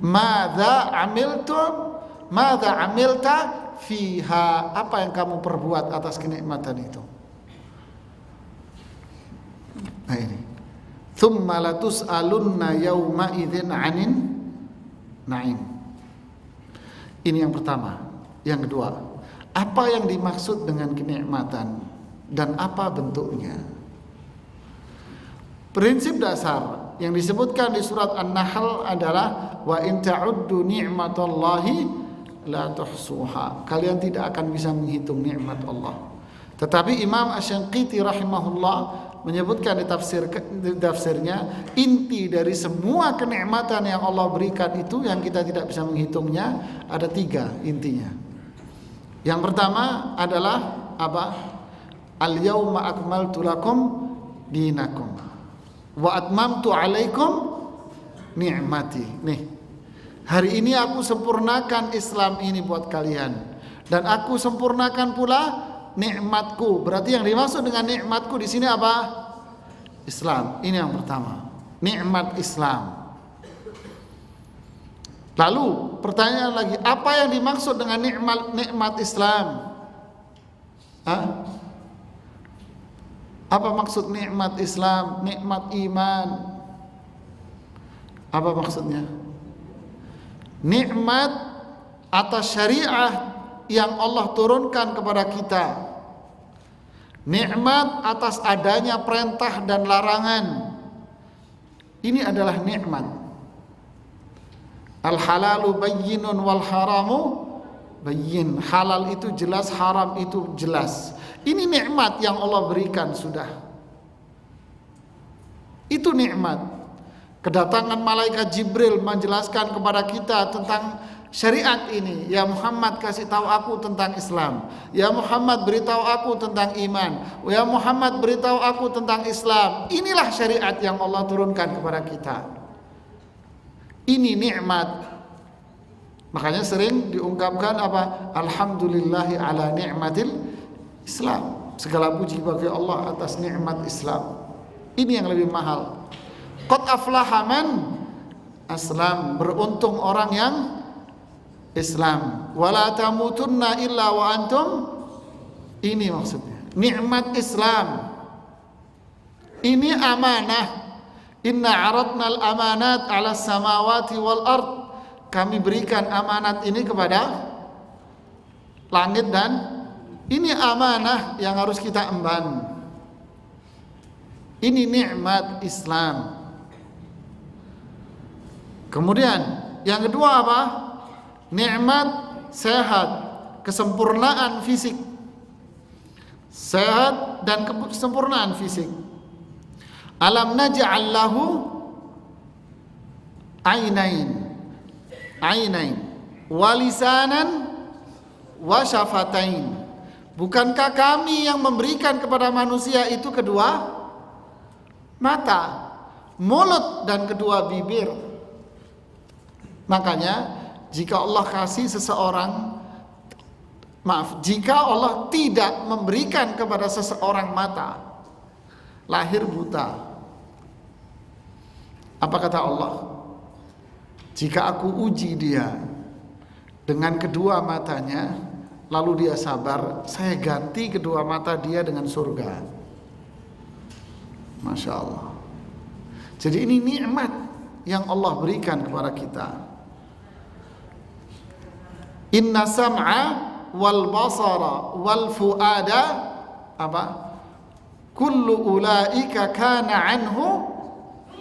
Madza amiltum? Madza amilta fiha? Apa yang kamu perbuat atas kenikmatan itu? Nah ini. Tsumma latus'alunna yauma idzin 'anin na'im. Ini yang pertama. Yang kedua, apa yang dimaksud dengan kenikmatan dan apa bentuknya? Prinsip dasar yang disebutkan di surat An-Nahl adalah wa in ta'uddu ni'matallahi la tuhsuha. Kalian tidak akan bisa menghitung nikmat Allah. Tetapi Imam Asy-Syanqiti rahimahullah menyebutkan di tafsirnya, inti dari semua kenikmatan yang Allah berikan itu yang kita tidak bisa menghitungnya ada 3 intinya. Yang pertama adalah apa? Al-yauma akmaltu lakum dinakum wa atmamtu alaikum ni'mati. Nih, hari ini aku sempurnakan Islam ini buat kalian, dan aku sempurnakan pula nikmatku. Berarti yang dimaksud dengan nikmatku di sini apa? Islam. Ini yang pertama, nikmat Islam. Lalu pertanyaan lagi, apa yang dimaksud dengan nikmat Islam? Apa maksud nikmat Islam? Nikmat iman? Apa maksudnya? Nikmat atas syariah yang Allah turunkan kepada kita. Nikmat atas adanya perintah dan larangan. Ini adalah nikmat. Al-halalu bayyinun wal haramu bayyin. Halal itu jelas, haram itu jelas. Ini nikmat yang Allah berikan sudah. Itu nikmat. Kedatangan malaikat Jibril menjelaskan kepada kita tentang syariat ini. Ya Muhammad, kasih tahu aku tentang Islam. Ya Muhammad, beritahu aku tentang iman. Ya Muhammad, beritahu aku tentang Islam. Inilah syariat yang Allah turunkan kepada kita. Ini nikmat. Makanya sering diungkapkan apa? Alhamdulillahi ala ni'matil Islam. Segala puji bagi Allah atas nikmat Islam. Ini yang lebih mahal. Qad aflaha man aslam. Beruntung orang yang Islam. Wala tamutunna illa wa antum. Ini maksudnya. Nikmat Islam. Ini amanah. Inna aradna al-amanat ala samawati wal ard. Kami berikan amanat ini kepada langit dan ini amanah yang harus kita emban. Ini nikmat Islam. Kemudian yang kedua apa? Nikmat sehat, kesempurnaan fisik. Sehat dan kesempurnaan fisik. Alam naj'al lahu ainain wa lisanan wa syafatain bukankah kami yang memberikan kepada manusia itu kedua mata, mulut, dan kedua bibir? Makanya jika Allah kasih seseorang, jika Allah tidak memberikan kepada seseorang mata, lahir buta, apa kata Allah? Jika aku uji dia dengan kedua matanya, lalu dia sabar, saya ganti kedua mata dia dengan surga. Masya Allah. Jadi ini nikmat yang Allah berikan kepada kita. Inna sam'a wal basara wal fuada apa? Kullu ulaika kana anhu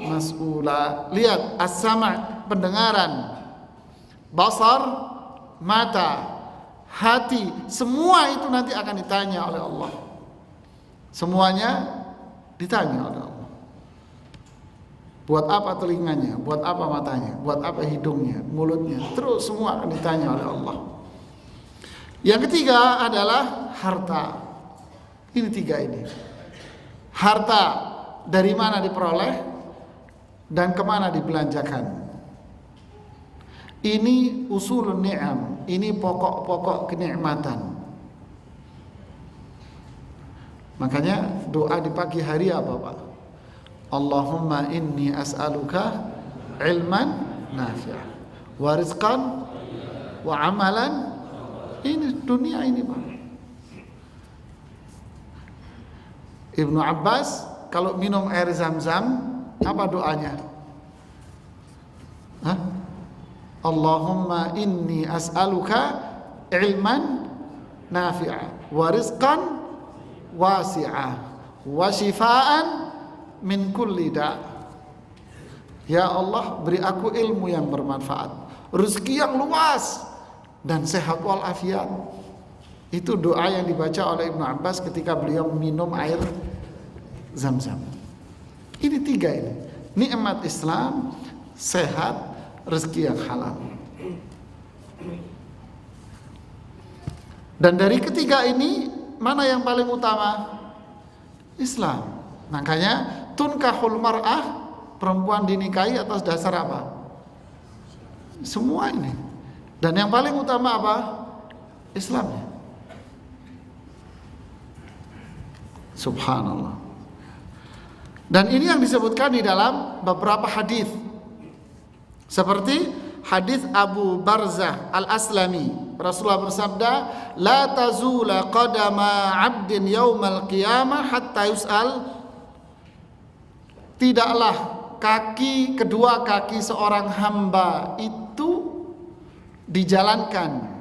mas'ula. Lihat, as-sam', pendengaran, basar, mata, hati, semua itu nanti akan ditanya oleh Allah. Semuanya ditanya oleh Allah. Buat apa telinganya, buat apa matanya, buat apa hidungnya, mulutnya, terus semua akan ditanya oleh Allah. Yang ketiga adalah harta. Ini tiga ini. Harta dari mana diperoleh dan kemana dibelanjakan. Ini usulun ni'am, ini pokok-pokok kenikmatan. Makanya doa di pagi hari apa, Pak? Allahumma inni as'aluka ilman nafi'ah wa rizqan wa amalan. Ini dunia ini, Pak. Ibnu Abbas kalau minum air Zam-Zam, apa doanya? Hah? Allahumma inni as'aluka ilman nafi'ah wa rizqan wasi'ah wa shifaan min kulli da'. Ya Allah, beri aku ilmu yang bermanfaat, rezeki yang luas, dan sehat walafiat. Itu doa yang dibaca oleh Ibnu Abbas ketika beliau minum air Zam-Zam. Ini tiga ini, nikmat Islam, sehat, rezeki yang halal. Dan dari ketiga ini, mana yang paling utama? Islam. Makanya tunkahul mar'ah, perempuan dinikahi atas dasar apa? Semua ini. Dan yang paling utama apa? Islamnya. Subhanallah. Dan ini yang disebutkan di dalam beberapa hadis. Seperti hadis Abu Barzah Al-Aslami, Rasulullah bersabda, "La tazula qadama 'abdin yaumal qiyamah hatta yus'al." Tidaklah kedua kaki seorang hamba itu dijalankan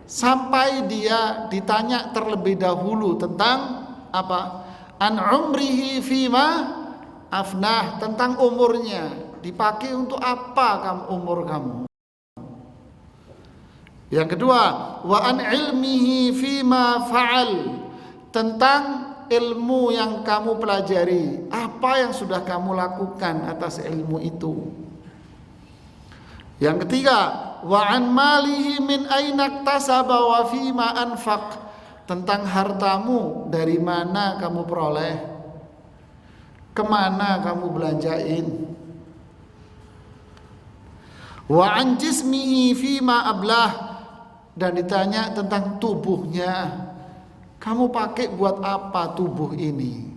sampai dia ditanya terlebih dahulu tentang apa? An umrihi fima afnah, tentang umurnya, dipakai untuk apa umur kamu. Yang kedua, wa an ilmihi fima fa'al, tentang ilmu yang kamu pelajari, apa yang sudah kamu lakukan atas ilmu itu. Yang ketiga, wa an malihi min aina iktasaba wa fima anfaq, tentang hartamu, dari mana kamu peroleh, kemana kamu belanjain. Wa an jismihi fima ablah, dan ditanya tentang tubuhnya, kamu pakai buat apa tubuh ini.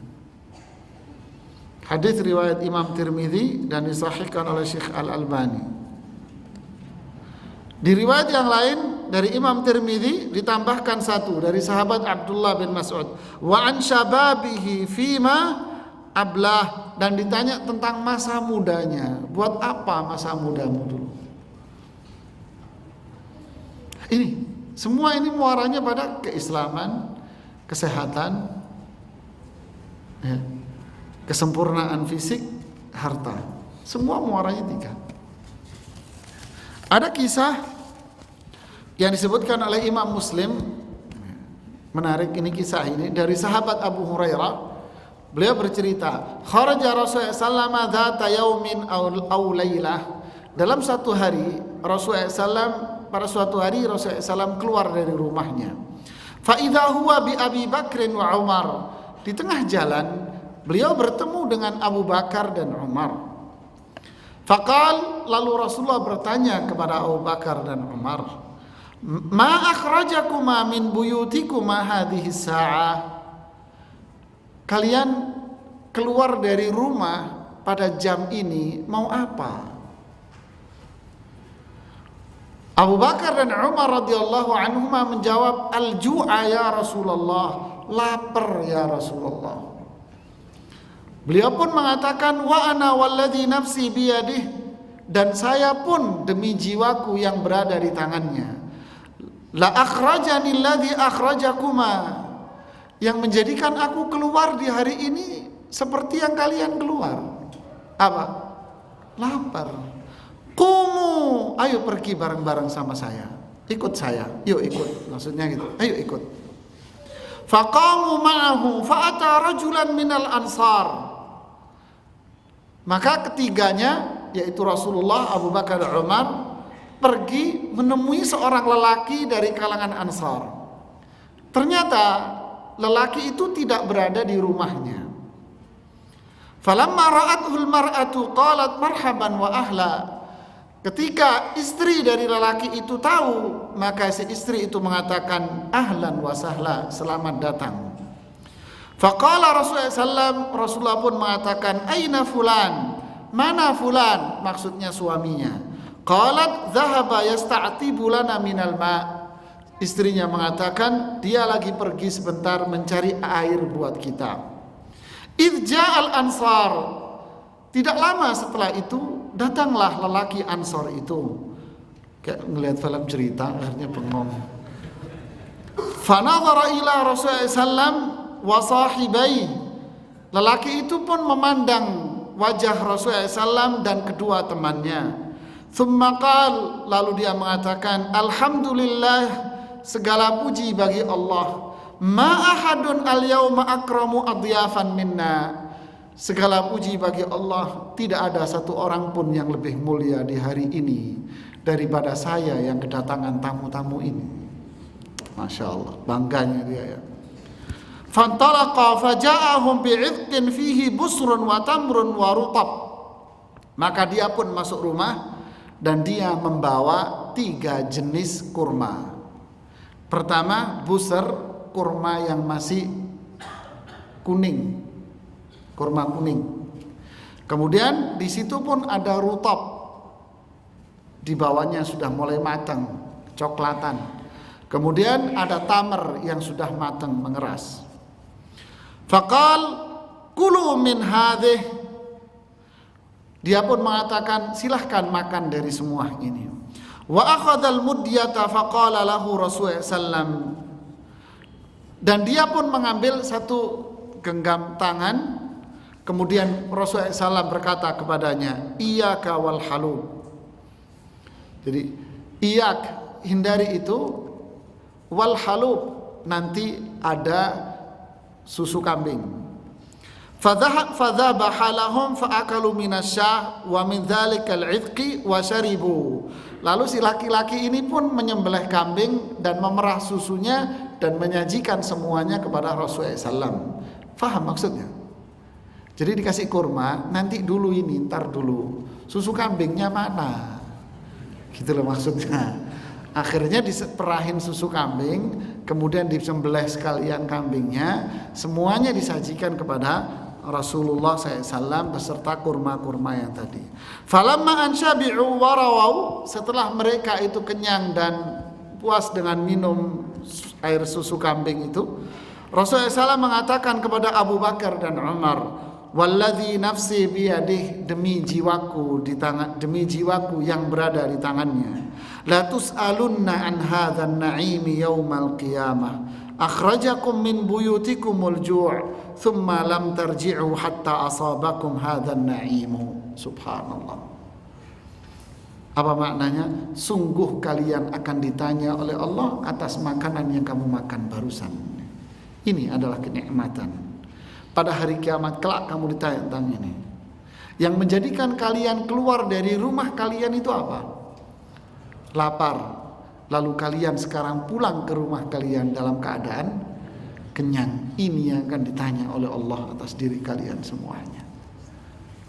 Hadis riwayat Imam Tirmidzi dan disahihkan oleh Syekh Al-Albani. Di riwayat yang lain dari Imam Tirmidzi ditambahkan satu dari sahabat Abdullah bin Mas'ud, wa an syababihi fima ablah, dan ditanya tentang masa mudanya, buat apa masa mudamu dulu. Ini semua ini muaranya pada keislaman, kesehatan, ya, kesempurnaan fisik, harta. Semua muaranya tiga. Ada kisah yang disebutkan oleh Imam Muslim, menarik ini kisah ini, dari sahabat Abu Hurairah. Beliau bercerita, kharaja Rasulullah sallallahu alaihi wasallam dzata yaumin aw lailah. Dalam satu hari Rasulullah sallallahu, pada suatu hari Rasulullah sallallahu keluar dari rumahnya. Fa idza huwa bi Abi Bakrin wa Umar. Di tengah jalan beliau bertemu dengan Abu Bakar dan Umar. Faqal, lalu Rasulullah bertanya kepada Abu Bakar dan Umar, ma akhrajakuma min buyutikuma hadhihi sa'ah. Kalian keluar dari rumah pada jam ini mau apa? Abu Bakar dan Umar radhiyallahu anhuma menjawab, al-ju'a ya Rasulullah, lapar ya Rasulullah. Beliau pun mengatakan, wa ana walladhi nafsi biyadih, dan saya pun demi jiwaku yang berada di tangannya, la akhrajani alladhi akhrajakuma, yang menjadikan aku keluar di hari ini seperti yang kalian keluar. Apa? Lapar. Qumu, ayo pergi bareng-bareng sama saya. Ikut saya, yuk ikut. Maksudnya gitu, ayo ikut. Faqamu ma'ahu fa'ata rajulan minal ansar. Maka ketiganya, yaitu Rasulullah, Abu Bakar dan Umar, pergi menemui seorang lelaki dari kalangan Ansar. Ternyata lelaki itu tidak berada di rumahnya. Falamma ra'athul mar'atu qalat marhaban wa ahla. Ketika istri dari lelaki itu tahu, maka si istri itu mengatakan ahlan wa sahla, selamat datang. Faqala Rasulullah pun mengatakan aina fulan, mana fulan, maksudnya suaminya. Qalat dhahaba yasta'tibu lana minal ma'. Istrinya mengatakan dia lagi pergi sebentar mencari air buat kita. Idja'al ansar. Tidak lama setelah itu datanglah lelaki Ansor itu. Kayak ngelihat film cerita, akhirnya bengong. Fanadhara ila Rasulullah sallam wa sahibai. Lelaki itu pun memandang wajah Rasulullah sallam dan kedua temannya. Thumma qal, lalu dia mengatakan, alhamdulillah, segala puji bagi Allah. Ma ahadun al-yawma akramu adyafan minna. Segala puji bagi Allah, tidak ada satu orang pun yang lebih mulia di hari ini daripada saya yang kedatangan tamu-tamu ini. Masya Allah, bangganya dia ya. Fantalaqa faja'ahum bi'idqin fihi busrun wa tamrun wa rutab. Maka dia pun masuk rumah dan dia membawa 3 jenis kurma. Pertama, busr, kurma yang masih kuning. Kurma kuning. Kemudian di situ pun ada rutab. Di bawahnya sudah mulai matang, coklatan. Kemudian ada tamar yang sudah matang, mengeras. Faqal kulu min hadhih. Dia pun mengatakan silahkan makan dari semua ini. Wa akhadhal mudyata faqala lahu Rasulullah sallam. Dan dia pun mengambil satu genggam tangan. Kemudian Rasulullah SAW berkata kepadanya, iyyaka wal halub. Jadi iyak, hindari itu, wal halub, nanti ada susu kambing. Fadhabaha lahum faakalu minasyah wa min dzalikal idqi wa syaribu. Lalu si laki-laki ini pun menyembelih kambing dan memerah susunya dan menyajikan semuanya kepada Rasulullah SAW. Faham maksudnya? Jadi dikasih kurma, nanti dulu ini, ntar dulu. Susu kambingnya mana? Gitu loh maksudnya. Akhirnya diperahin susu kambing, kemudian disembelih sekalian kambingnya, semuanya disajikan kepada Rasulullah SAW beserta kurma-kurma yang tadi. Falamma ansyabi'u warawau, setelah mereka itu kenyang dan puas dengan minum air susu kambing itu, Rasulullah SAW mengatakan kepada Abu Bakar dan Umar, walladzi nafsi biyadih, demi jiwaku yang berada di tangannya, la tus'alunna an hadzal na'imi yaumal qiyamah akhrajakum min buyutikumul ju' thumma lam tarji'u hatta asabakum hadzal na'imu. Subhanallah. Apa maknanya? Sungguh kalian akan ditanya oleh Allah atas makanan yang kamu makan barusan. Ini adalah kenikmatan. Pada hari kiamat kelak kamu ditanya tentang ini. Yang menjadikan kalian keluar dari rumah kalian itu apa? Lapar. lalu kalian sekarang pulang ke rumah kalian dalam keadaan kenyang. Ini yang akan ditanya oleh Allah atas diri kalian semuanya.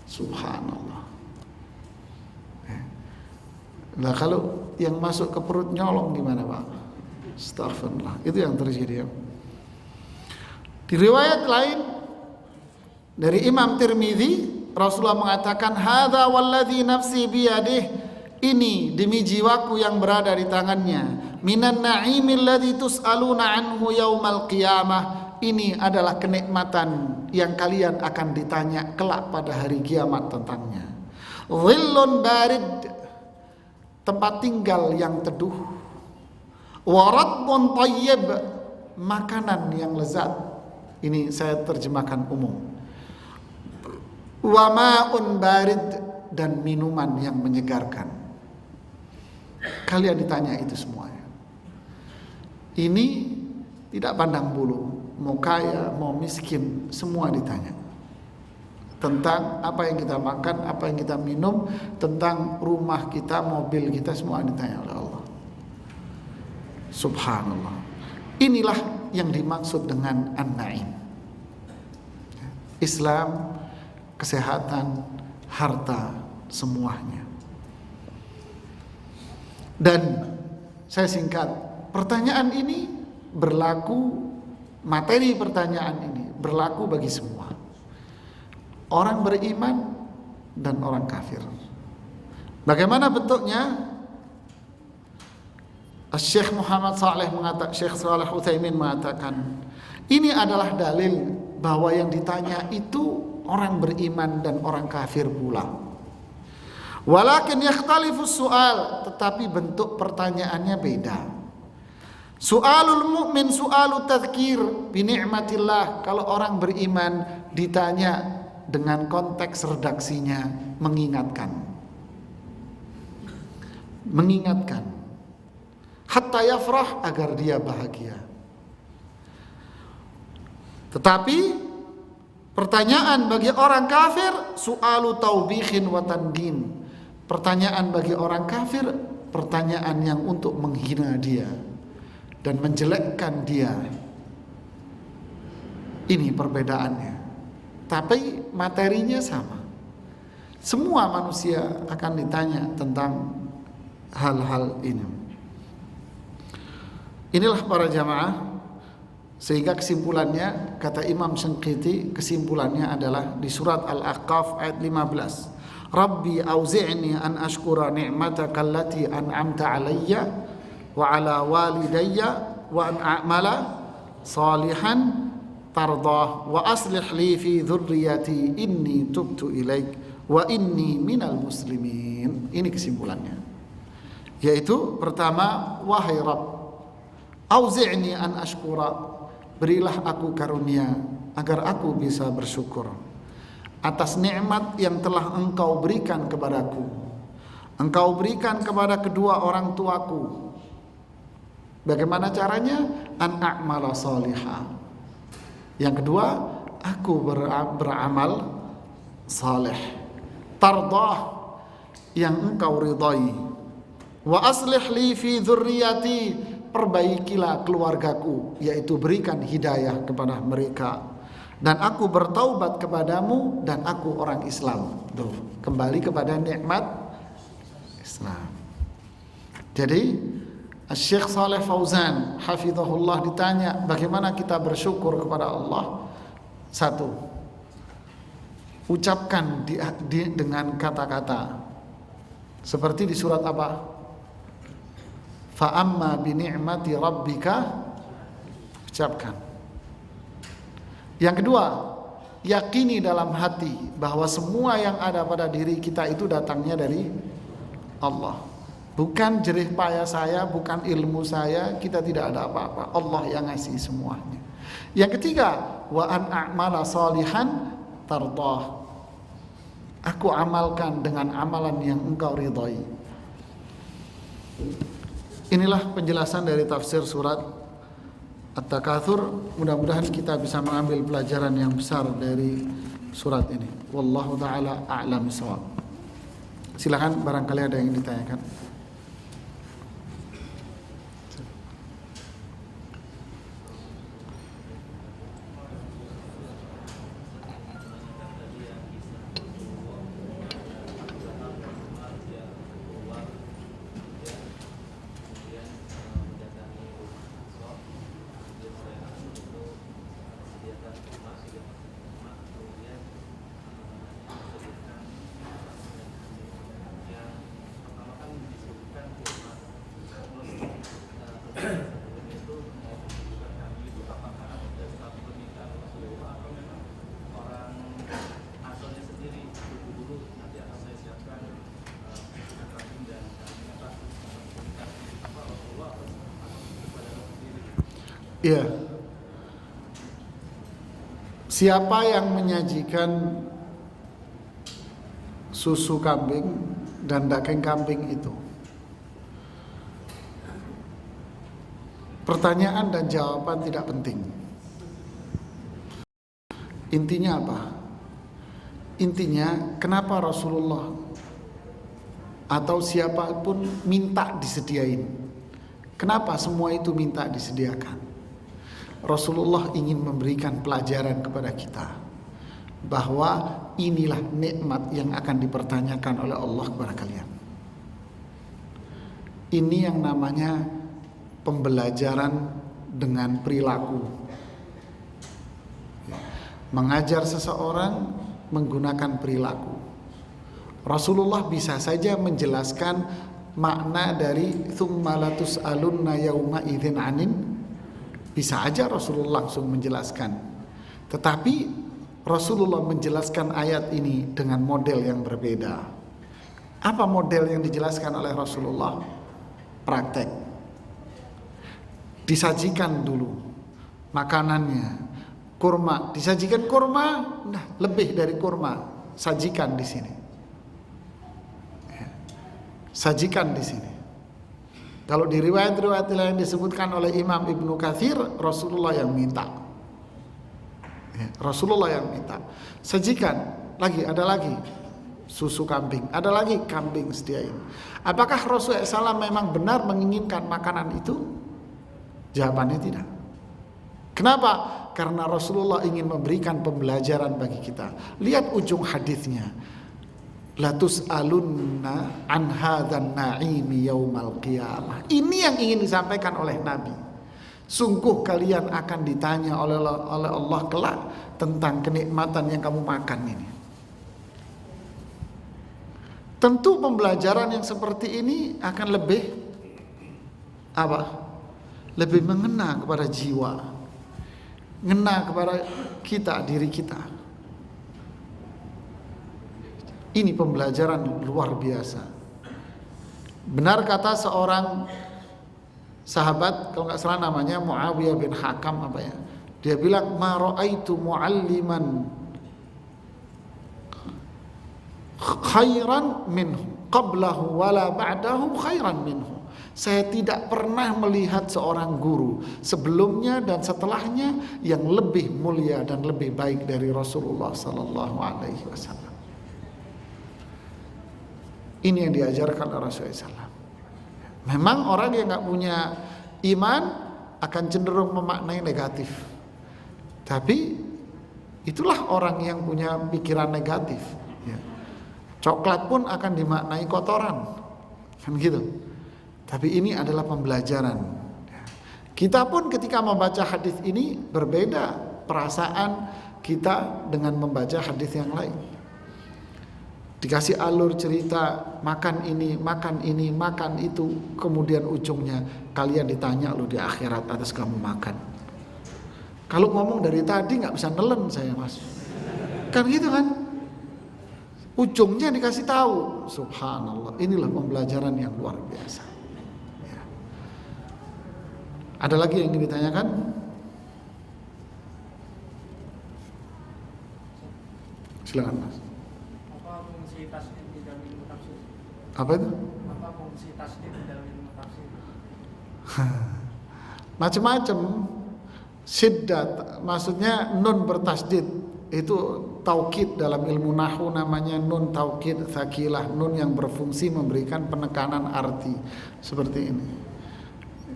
Subhanallah. Nah kalau yang masuk ke perut nyolong gimana Pak? Astagfirullah. Itu yang terjadi ya. Di riwayat lain dari Imam Tirmidzi, Rasulullah mengatakan, hadza walladzi nafsi biyadih, ini demi jiwaku yang berada di tangannya, minan na'imil ladzi tus'aluna anhu yaumal qiyamah, ini adalah kenikmatan yang kalian akan ditanya kelak pada hari kiamat tentangnya. Dhillun barid, tempat tinggal yang teduh. Waradun thayyib, makanan yang lezat. Ini saya terjemahkan umum. Wa ma'un barid, dan minuman yang menyegarkan. Kalian ditanya itu semuanya. Ini tidak pandang bulu, mau kaya, mau miskin, semua ditanya. Tentang apa yang kita makan, apa yang kita minum, tentang rumah kita, mobil kita, semua ditanya oleh Allah. Subhanallah. Inilah yang dimaksud dengan an-na'im. Islam, kesehatan, harta, semuanya. Dan saya singkat, pertanyaan ini berlaku, materi pertanyaan ini berlaku bagi semua, orang beriman dan orang kafir. Bagaimana bentuknya? Syekh Muhammad Saleh mengatakan, Syekh Shalih Utsaimin mengatakan, ini adalah dalil bahwa yang ditanya itu orang beriman dan orang kafir pula. Walakin yakhtalifus su'al, tetapi bentuk pertanyaannya beda. Su'alul mu'min su'alu tadhkir bi ni'matillah. Kalau orang beriman ditanya dengan konteks redaksinya mengingatkan. Mengingatkan. Hatta yafrah, agar dia bahagia. Tetapi pertanyaan bagi orang kafir su'alu taubikhin wa tandin. Pertanyaan bagi orang kafir pertanyaan yang untuk menghina dia dan menjelekkan dia. Ini perbedaannya. Tapi materinya sama. Semua manusia akan ditanya tentang hal-hal ini. Inilah para jamaah, sehingga kesimpulannya kata Imam Syanqiti, kesimpulannya adalah di surat Al-Ahqaf ayat 15. Rabbi auzi'ni an ashkura ni'mataka allati an'amta alayya wa ala walidayya wa an a'mala salihan tardah wa aslih li fi dhurriyyati inni tubtu ilaik wa inni minal muslimin. Ini kesimpulannya. Yaitu pertama, wahai Rabb, auzi'ni an ashkura, berilah aku karunia agar aku bisa bersyukur atas nikmat yang telah Engkau berikan kepadaku. Engkau berikan kepada kedua orang tuaku. Bagaimana caranya? An a'mala salihah. Yang kedua, aku beramal saleh. Tardah, yang Engkau ridai. Wa aslih li fi dzurriyyati, perbaikilah keluargaku, yaitu berikan hidayah kepada mereka. Dan aku bertaubat kepadamu dan aku orang Islam. Tuh, kembali kepada nikmat Islam. Jadi Syekh Shalih Fauzan hafizahullah ditanya bagaimana kita bersyukur kepada Allah. Satu, ucapkan dengan kata-kata seperti di surat apa? Fa amma bi ni'mati rabbika, ucapkan. Yang kedua, yakini dalam hati bahwa semua yang ada pada diri kita itu datangnya dari Allah. Bukan jerih payah saya, bukan ilmu saya, kita tidak ada apa-apa. Allah yang ngasih semuanya. Yang ketiga, wa an a'mala salihan tardah. Aku amalkan dengan amalan yang Engkau ridhai. Inilah penjelasan dari tafsir surat At-Takatsur. Mudah-mudahan kita bisa mengambil pelajaran yang besar dari surat ini. Wallahu ta'ala a'lam bishawab. Silakan barangkali ada yang ditanyakan. Iya. Siapa yang menyajikan susu kambing dan daging kambing itu? Pertanyaan dan jawaban tidak penting. Intinya apa? Intinya, kenapa Rasulullah atau siapapun minta disediain? Kenapa semua itu minta disediakan? Rasulullah ingin memberikan pelajaran kepada kita bahwa inilah nikmat yang akan dipertanyakan oleh Allah kepada kalian. Ini yang namanya pembelajaran dengan perilaku. Mengajar seseorang menggunakan perilaku. Rasulullah bisa saja menjelaskan makna dari tsumma latus'alunna yauma idzin anin. Bisa aja Rasulullah langsung menjelaskan. Tetapi Rasulullah menjelaskan ayat ini dengan model yang berbeda. Apa model yang dijelaskan oleh Rasulullah? Praktek. Disajikan dulu makanannya. Kurma, disajikan kurma, nah lebih dari kurma, sajikan di sini. Sajikan di sini. Kalau di riwayat-riwayat lain disebutkan oleh Imam Ibnu Katsir, Rasulullah yang minta. Rasulullah yang minta. Sajikan, lagi ada lagi susu kambing, ada lagi kambing sediain. Apakah Rasulullah SAW memang benar menginginkan makanan itu? Jawabannya tidak. Kenapa? Karena Rasulullah ingin memberikan pembelajaran bagi kita. Lihat ujung hadisnya. Latus alunna an hadzan na'imi yaumal qiyamah. Ini yang ingin disampaikan oleh Nabi. Sungguh kalian akan ditanya oleh Allah kelak tentang kenikmatan yang kamu makan ini. Tentu pembelajaran yang seperti ini akan lebih apa? Lebih mengena kepada jiwa. Ngena kepada kita, diri kita. Ini pembelajaran luar biasa. Benar kata seorang sahabat, kalau nggak salah namanya Muawiyah bin Hakam apa ya? Dia bilang, "Ma ra'aitu mu'alliman khairan minhu qablahu wala ba'dahu khairan minhu." Saya tidak pernah melihat seorang guru sebelumnya dan setelahnya yang lebih mulia dan lebih baik dari Rasulullah sallallahu alaihi wasallam. Ini yang diajarkan oleh Rasulullah SAW. Memang orang yang nggak punya iman akan cenderung memaknai negatif. Tapi itulah orang yang punya pikiran negatif. Coklat pun akan dimaknai kotoran, kan gitu. Tapi ini adalah pembelajaran. Kita pun ketika membaca hadis ini berbeda perasaan kita dengan membaca hadis yang lain. Dikasih alur cerita makan ini, makan itu, kemudian ujungnya kalian ditanya lo di akhirat atas kamu makan. Kalau ngomong dari tadi nggak bisa nelen saya mas, kan gitu kan? Ujungnya dikasih tahu, subhanallah. Inilah pembelajaran yang luar biasa. Ada lagi yang ingin ditanyakan? Silakan mas. Apa fungsi tasdid di dalam ilmu tafsir? Apa itu? Apa fungsi tasdid di dalam ilmu tafsir? Macam-macam. Siddat, maksudnya nun bertasdid. Itu taukid dalam ilmu nahwu namanya nun taukid tsakilah, nun yang berfungsi memberikan penekanan arti seperti ini.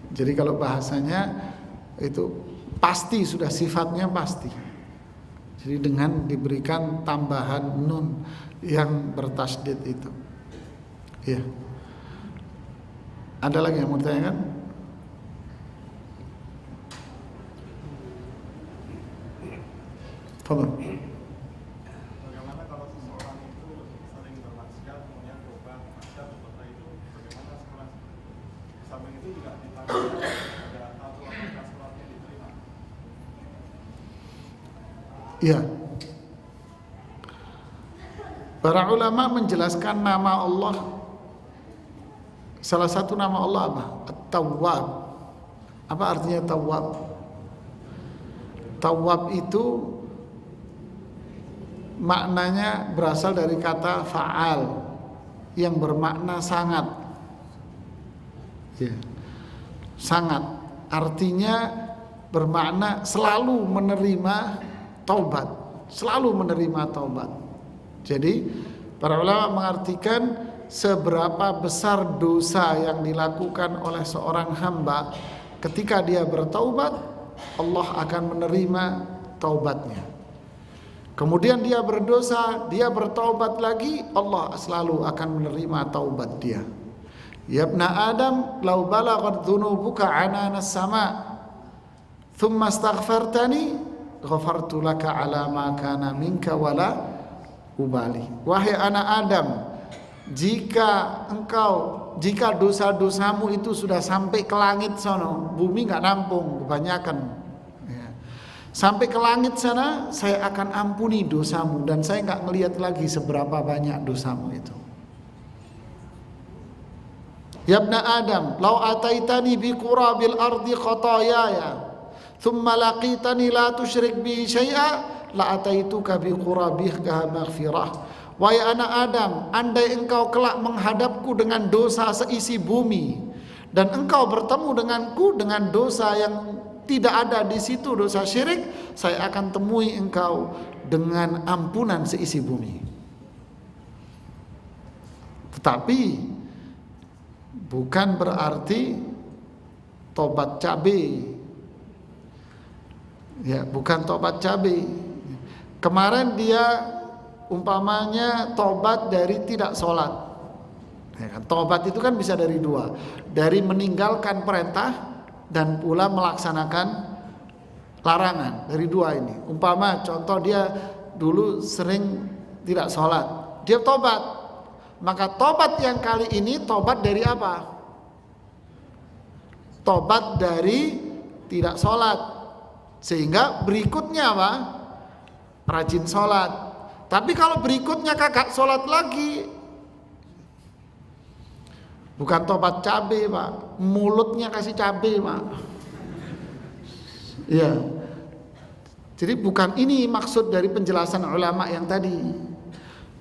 Jadi kalau bahasanya itu pasti, sudah sifatnya pasti. Jadi dengan diberikan tambahan nun yang bertasdid itu. Iya. Ada lagi yang mau ditanyakan? Fadhil. Bagaimana kalau seseorang itu sering bermaksiat kemudian berubah maksiat seperti itu? Bagaimana setelah samping itu juga ditanya ada atau apakah sholatnya diterima? Iya. Para ulama menjelaskan nama Allah. Salah satu nama Allah apa? At-Tawwab. Apa artinya Tawwab? Tawwab itu maknanya berasal dari kata fa'al yang bermakna sangat. Ya. Sangat artinya bermakna selalu menerima taubat, selalu menerima taubat. Jadi para ulama mengartikan seberapa besar dosa yang dilakukan oleh seorang hamba, ketika dia bertaubat, Allah akan menerima taubatnya. Kemudian dia berdosa, dia bertaubat lagi, Allah selalu akan menerima taubat dia. Ya ibna Adam, law balaghat dhunubuka ananas sama, thumma astaghfartani, ghafartu laka ala ma kana minka wala ubali. Wahai anak Adam, jika dosa-dosamu itu sudah sampai ke langit sono, bumi nggak nampung kebanyakan, ya. Sampai ke langit sana, saya akan ampuni dosamu dan saya nggak ngelihat lagi seberapa banyak dosamu itu. Ya ibna Adam, law ataitani bi qurabil ardi khatayaya, thumma laqitani la tusyrik bi syai'a, la ataituka bi qurabiha maghfirah. Wahai anak Adam, andai engkau kelak menghadapku dengan dosa seisi bumi, dan engkau bertemu denganku dengan dosa yang tidak ada di situ, dosa syirik, saya akan temui engkau dengan ampunan seisi bumi. Tetapi bukan berarti tobat cabai. Ya, bukan tobat cabai. Kemarin dia umpamanya tobat dari tidak sholat, ya kan? Tobat itu kan bisa dari dua, dari meninggalkan perintah dan pula melaksanakan larangan. Dari dua ini, umpama contoh dia dulu sering tidak sholat, dia tobat, maka tobat yang kali ini tobat dari apa? Tobat dari tidak sholat, sehingga berikutnya apa? Rajin sholat. Tapi kalau berikutnya kagak sholat lagi, bukan tobat cabai pak, mulutnya kasih cabai pak. Ya, jadi bukan ini maksud dari penjelasan ulama yang tadi.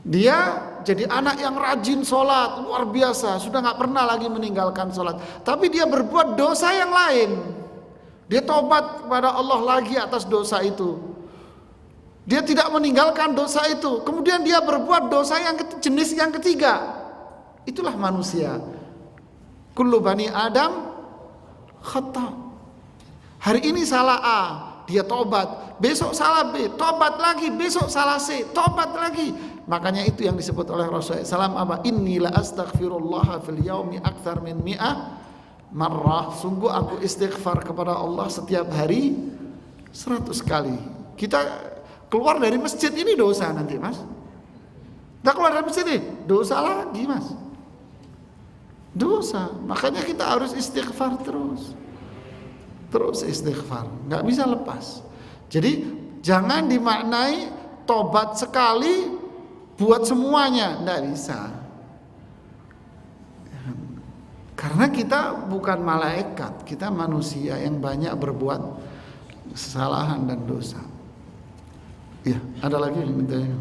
Dia jadi anak yang rajin sholat, luar biasa, sudah gak pernah lagi meninggalkan sholat. Tapi dia berbuat dosa yang lain, dia tobat kepada Allah lagi atas dosa itu. Dia tidak meninggalkan dosa itu, kemudian dia berbuat dosa yang jenis yang ketiga. Itulah manusia. Kullu bani Adam khata. Hari ini salah A, dia tobat. Besok salah B, tobat lagi. Besok salah C, tobat lagi. Makanya itu yang disebut oleh Rasulullah SAW apa? Inni la astaghfirullah fil yaumi aktsar min mi'ah marrah. Sungguh aku istighfar kepada Allah setiap hari 100 kali. Kita keluar dari masjid ini dosa nanti mas. Kita keluar dari masjid ini dosa lagi mas. Dosa. Makanya kita harus istighfar terus. Terus istighfar. Gak bisa lepas. Jadi jangan dimaknai tobat sekali buat semuanya. Gak bisa. Karena kita bukan malaikat. Kita manusia yang banyak berbuat kesalahan dan dosa. Ya, ada lagi yang minta. Termasuk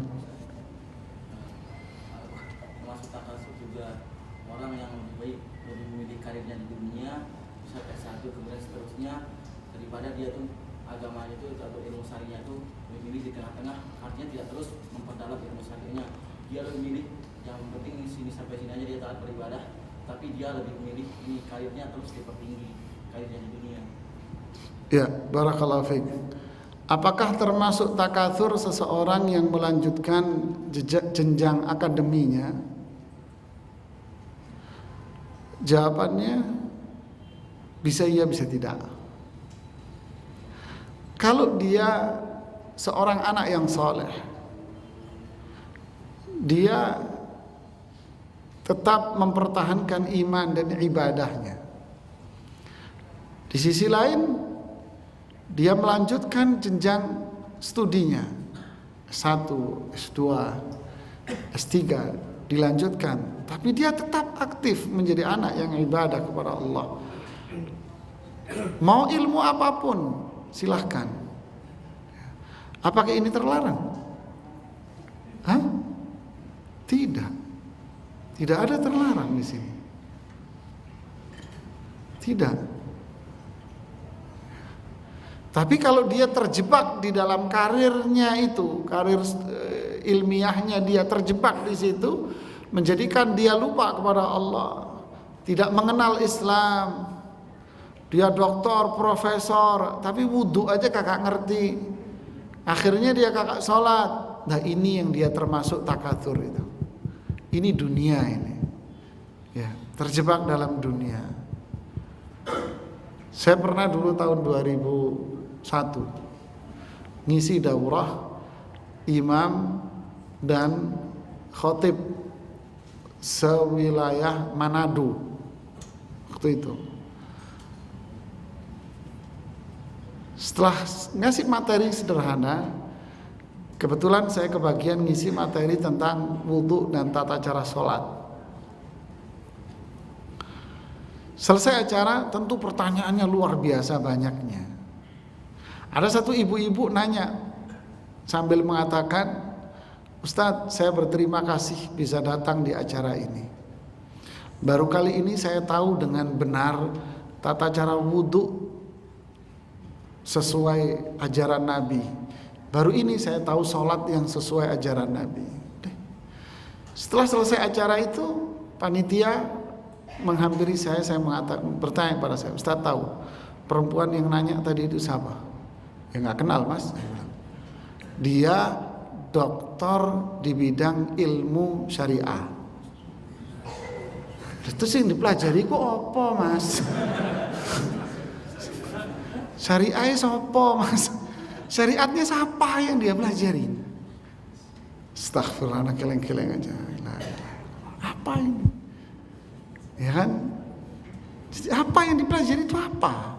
takasuf juga orang yang lebih memilih karirnya di dunia, bisa S1 kemudian seterusnya, daripada dia tuh agamanya itu atau ilmu syariahnya tuh memilih di tengah-tengah, artinya tidak terus memperdalam ilmu syariahnya. Dia lebih memilih yang penting sini sampai sini aja dia taat beribadah, tapi dia lebih memilih ini karirnya terus dipertinggi, karirnya di dunia. Ya, barakallahu fiik. Apakah termasuk takatsur seseorang yang melanjutkan jenjang akademinya? Jawabannya bisa iya, bisa tidak. Kalau dia seorang anak yang soleh, dia tetap mempertahankan iman dan ibadahnya. Di sisi lain, dia melanjutkan jenjang studinya, S1, S2, S3 dilanjutkan, tapi dia tetap aktif menjadi anak yang ibadah kepada Allah. Mau ilmu apapun silahkan, Apakah ini terlarang? Hah? Tidak. Tidak ada terlarang di sini. Tidak. Tapi kalau dia terjebak di dalam karirnya itu, karir ilmiahnya dia terjebak di situ, menjadikan dia lupa kepada Allah, tidak mengenal Islam. Dia doktor, profesor, tapi wudhu aja kakak ngerti. Akhirnya dia kakak sholat. Nah ini yang dia termasuk takatsur itu. Ini dunia ini. Ya, terjebak dalam dunia. Saya pernah dulu tahun 2001 ngisi daurah imam dan khotib sewilayah Manado waktu itu. Setelah ngasih materi sederhana, kebetulan saya kebagian ngisi materi tentang wudhu dan tata cara sholat. Selesai acara, tentu pertanyaannya luar biasa banyaknya. Ada satu ibu-ibu nanya sambil mengatakan, Ustadz, saya berterima kasih bisa datang di acara ini. Baru kali ini saya tahu dengan benar tata cara wudhu sesuai ajaran Nabi. Baru ini saya tahu sholat yang sesuai ajaran Nabi. Setelah selesai acara itu, panitia menghampiri saya mengatakan, bertanya pada saya, Ustaz tahu perempuan yang nanya tadi itu siapa? Ya nggak kenal mas. Dia doktor di bidang ilmu syariah. Terus yang dipelajari kok apa mas? Syariahnya sopo mas? Syariatnya siapa yang dia pelajarin? Astaghfirullah, keleng-keleng aja. Apa ini? Ya kan? Jadi apa yang dipelajari itu apa?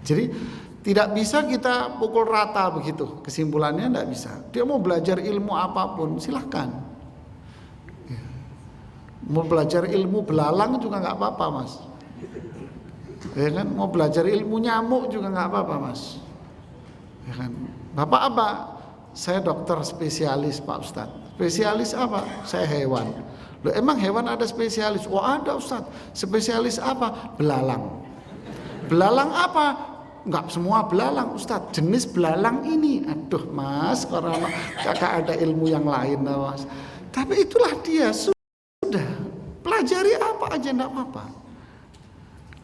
Jadi tidak bisa kita pukul rata begitu. Kesimpulannya tidak bisa. Dia mau belajar ilmu apapun silahkan. Ya. Mau belajar ilmu belalang juga nggak apa-apa mas. Ya kan, mau belajar ilmu nyamuk juga nggak apa-apa mas. Ya kan, bapak apa? Saya dokter spesialis Pak Ustadz. Spesialis apa? Saya hewan. Loh emang hewan ada spesialis? Oh ada Ustadz. Spesialis apa? Belalang. Belalang apa? Nggak semua belalang Ustadz. Jenis belalang ini. Aduh mas, orang kakak ada ilmu yang lain mas. Tapi itulah dia sudah. Pelajari apa aja nggak apa-apa.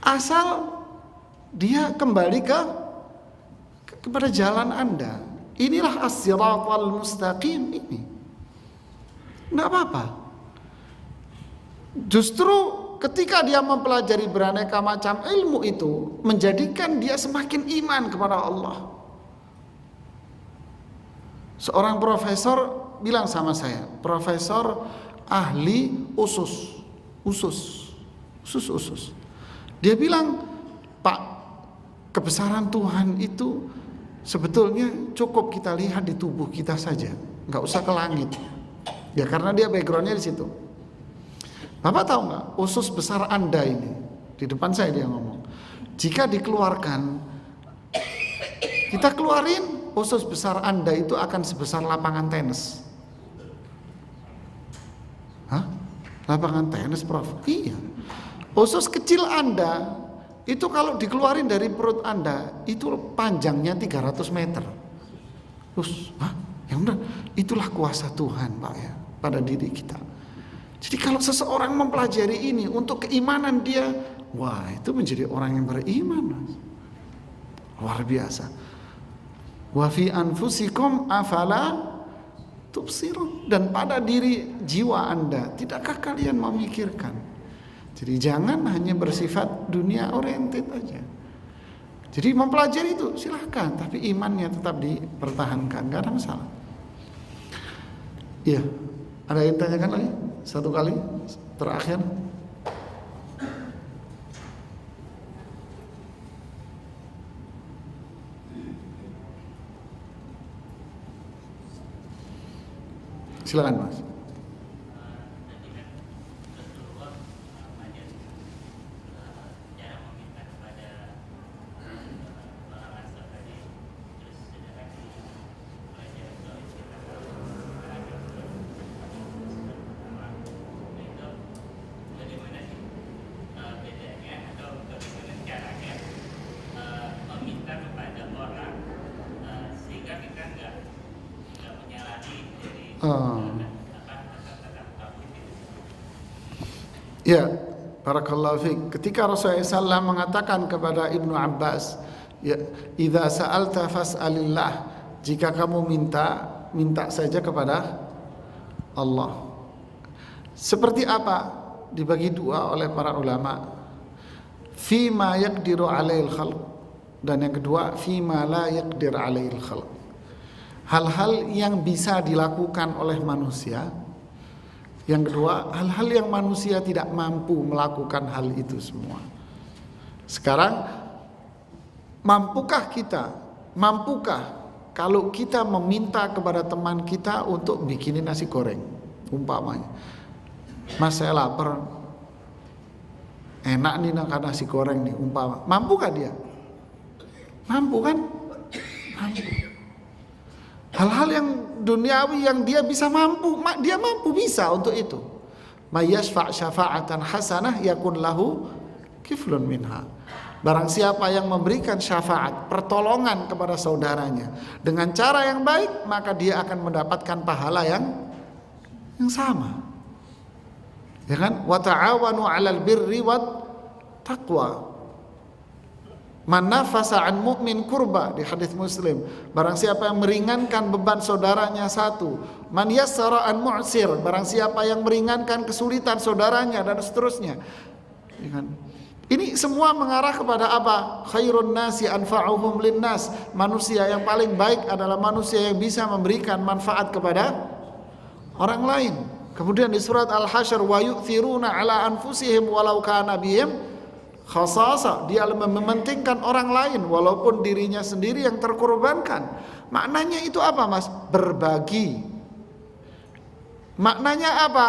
Asal dia kembali kepada jalan Anda. Inilah as-siratal mustaqim ini. Enggak apa-apa. Justru ketika dia mempelajari beraneka macam ilmu itu menjadikan dia semakin iman kepada Allah. Seorang profesor bilang sama saya, profesor ahli usus. Dia bilang, Pak, kebesaran Tuhan itu sebetulnya cukup kita lihat di tubuh kita saja, nggak usah ke langit. Ya karena dia backgroundnya di situ. Bapak tahu nggak, usus besar Anda ini, di depan saya dia ngomong, jika dikeluarkan, kita keluarin, usus besar Anda itu akan sebesar lapangan tenis. Hah? Lapangan tenis, Prof? Iya. Usus kecil Anda itu kalau dikeluarin dari perut Anda itu panjangnya 300 meter. Terus, yang benar, itulah kuasa Tuhan Pak ya pada diri kita. Jadi kalau seseorang mempelajari ini untuk keimanan dia, wah itu menjadi orang yang beriman. Luar biasa. Wa fi anfusikum afala tubsirun, dan pada diri jiwa Anda tidakkah kalian memikirkan? Jadi jangan hanya bersifat dunia oriented aja. Jadi mempelajari itu silahkan, tapi imannya tetap dipertahankan, nggak ada masalah. Iya, ada yang tanyakan lagi? Satu kali terakhir. Silakan Mas. Ya, barakallahu fiik. Ketika Rasulullah SAW mengatakan kepada Ibnu Abbas, ya, idza sa'alta fas'alillah. Jika kamu minta saja kepada Allah. Seperti apa? Dibagi dua oleh para ulama. Fima yaqdiru 'alail khalq, dan yang kedua fima la yaqdir 'alail khalq. Hal-hal yang bisa dilakukan oleh manusia. Yang kedua, hal-hal yang manusia tidak mampu melakukan hal itu semua. Sekarang, mampukah kalau kita meminta kepada teman kita untuk bikinin nasi goreng, umpamanya, Mas saya lapar, enak nih makan nasi goreng nih, umpama, mampukah dia? Mampu kan? Mampu. Hal-hal yang duniawi yang dia bisa dia mampu bisa untuk itu. May yashfa' syafa'atan hasanah yakun lahu kiflun minha. Barang siapa yang memberikan syafaat, pertolongan kepada saudaranya dengan cara yang baik, maka dia akan mendapatkan pahala yang sama. Ya kan? Wa ta'awanu 'alal birri wat taqwa. Man nafasa an mu'min kurba, di hadis Muslim, barang siapa yang meringankan beban saudaranya satu. Man yassara an mu'sir, barang siapa yang meringankan kesulitan saudaranya, dan seterusnya. Ini semua mengarah kepada apa? Khairun nasi anfa'uhum linnas. Manusia yang paling baik adalah manusia yang bisa memberikan manfaat kepada orang lain. Kemudian di surat Al-Hasyr, wa yu'thiruna ala anfusihim walau kana bihim khasasa, dia mementingkan orang lain walaupun dirinya sendiri yang terkorbankan. Maknanya itu apa, Mas? Berbagi. Maknanya apa?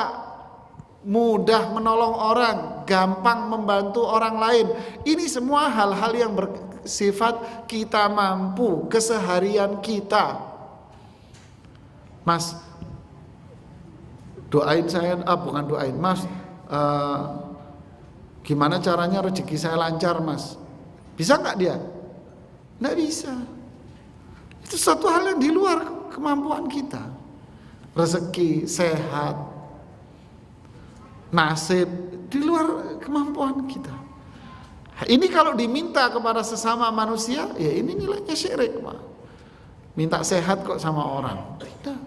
Mudah menolong orang, gampang membantu orang lain. Ini semua hal-hal yang bersifat kita mampu, keseharian kita. Mas, doain saya, bukan doain, Mas, gimana caranya rezeki saya lancar, Mas? Bisa nggak dia? Nggak bisa. Itu satu hal yang di luar kemampuan kita. Rezeki, sehat, nasib, di luar kemampuan kita. Ini kalau diminta kepada sesama manusia, ya ini nilainya syirik, Pak. Minta sehat kok sama orang. Tidak.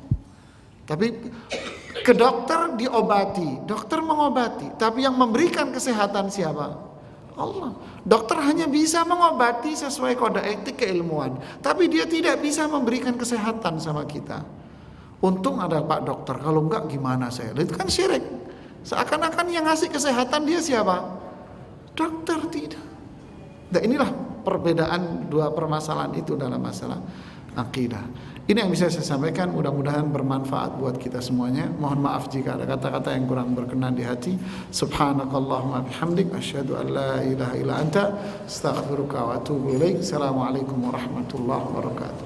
Tapi ke dokter diobati, dokter mengobati, tapi yang memberikan kesehatan siapa? Allah. Dokter hanya bisa mengobati sesuai kode etik keilmuan, tapi dia tidak bisa memberikan kesehatan sama kita. Untung ada Pak Dokter, kalau enggak gimana saya? Itu kan syirik. Seakan-akan yang ngasih kesehatan dia siapa? Dokter, tidak. Nah, inilah perbedaan dua permasalahan itu dalam masalah akidah. Ini yang bisa saya sampaikan, mudah-mudahan bermanfaat buat kita semuanya. Mohon maaf jika ada kata-kata yang kurang berkenan di hati. Subhanakallahumma bihamdik, asyhadu an la ilaha illa anta, astaghfiruka wa atubu ilaik. Assalamualaikum warahmatullahi wabarakatuh.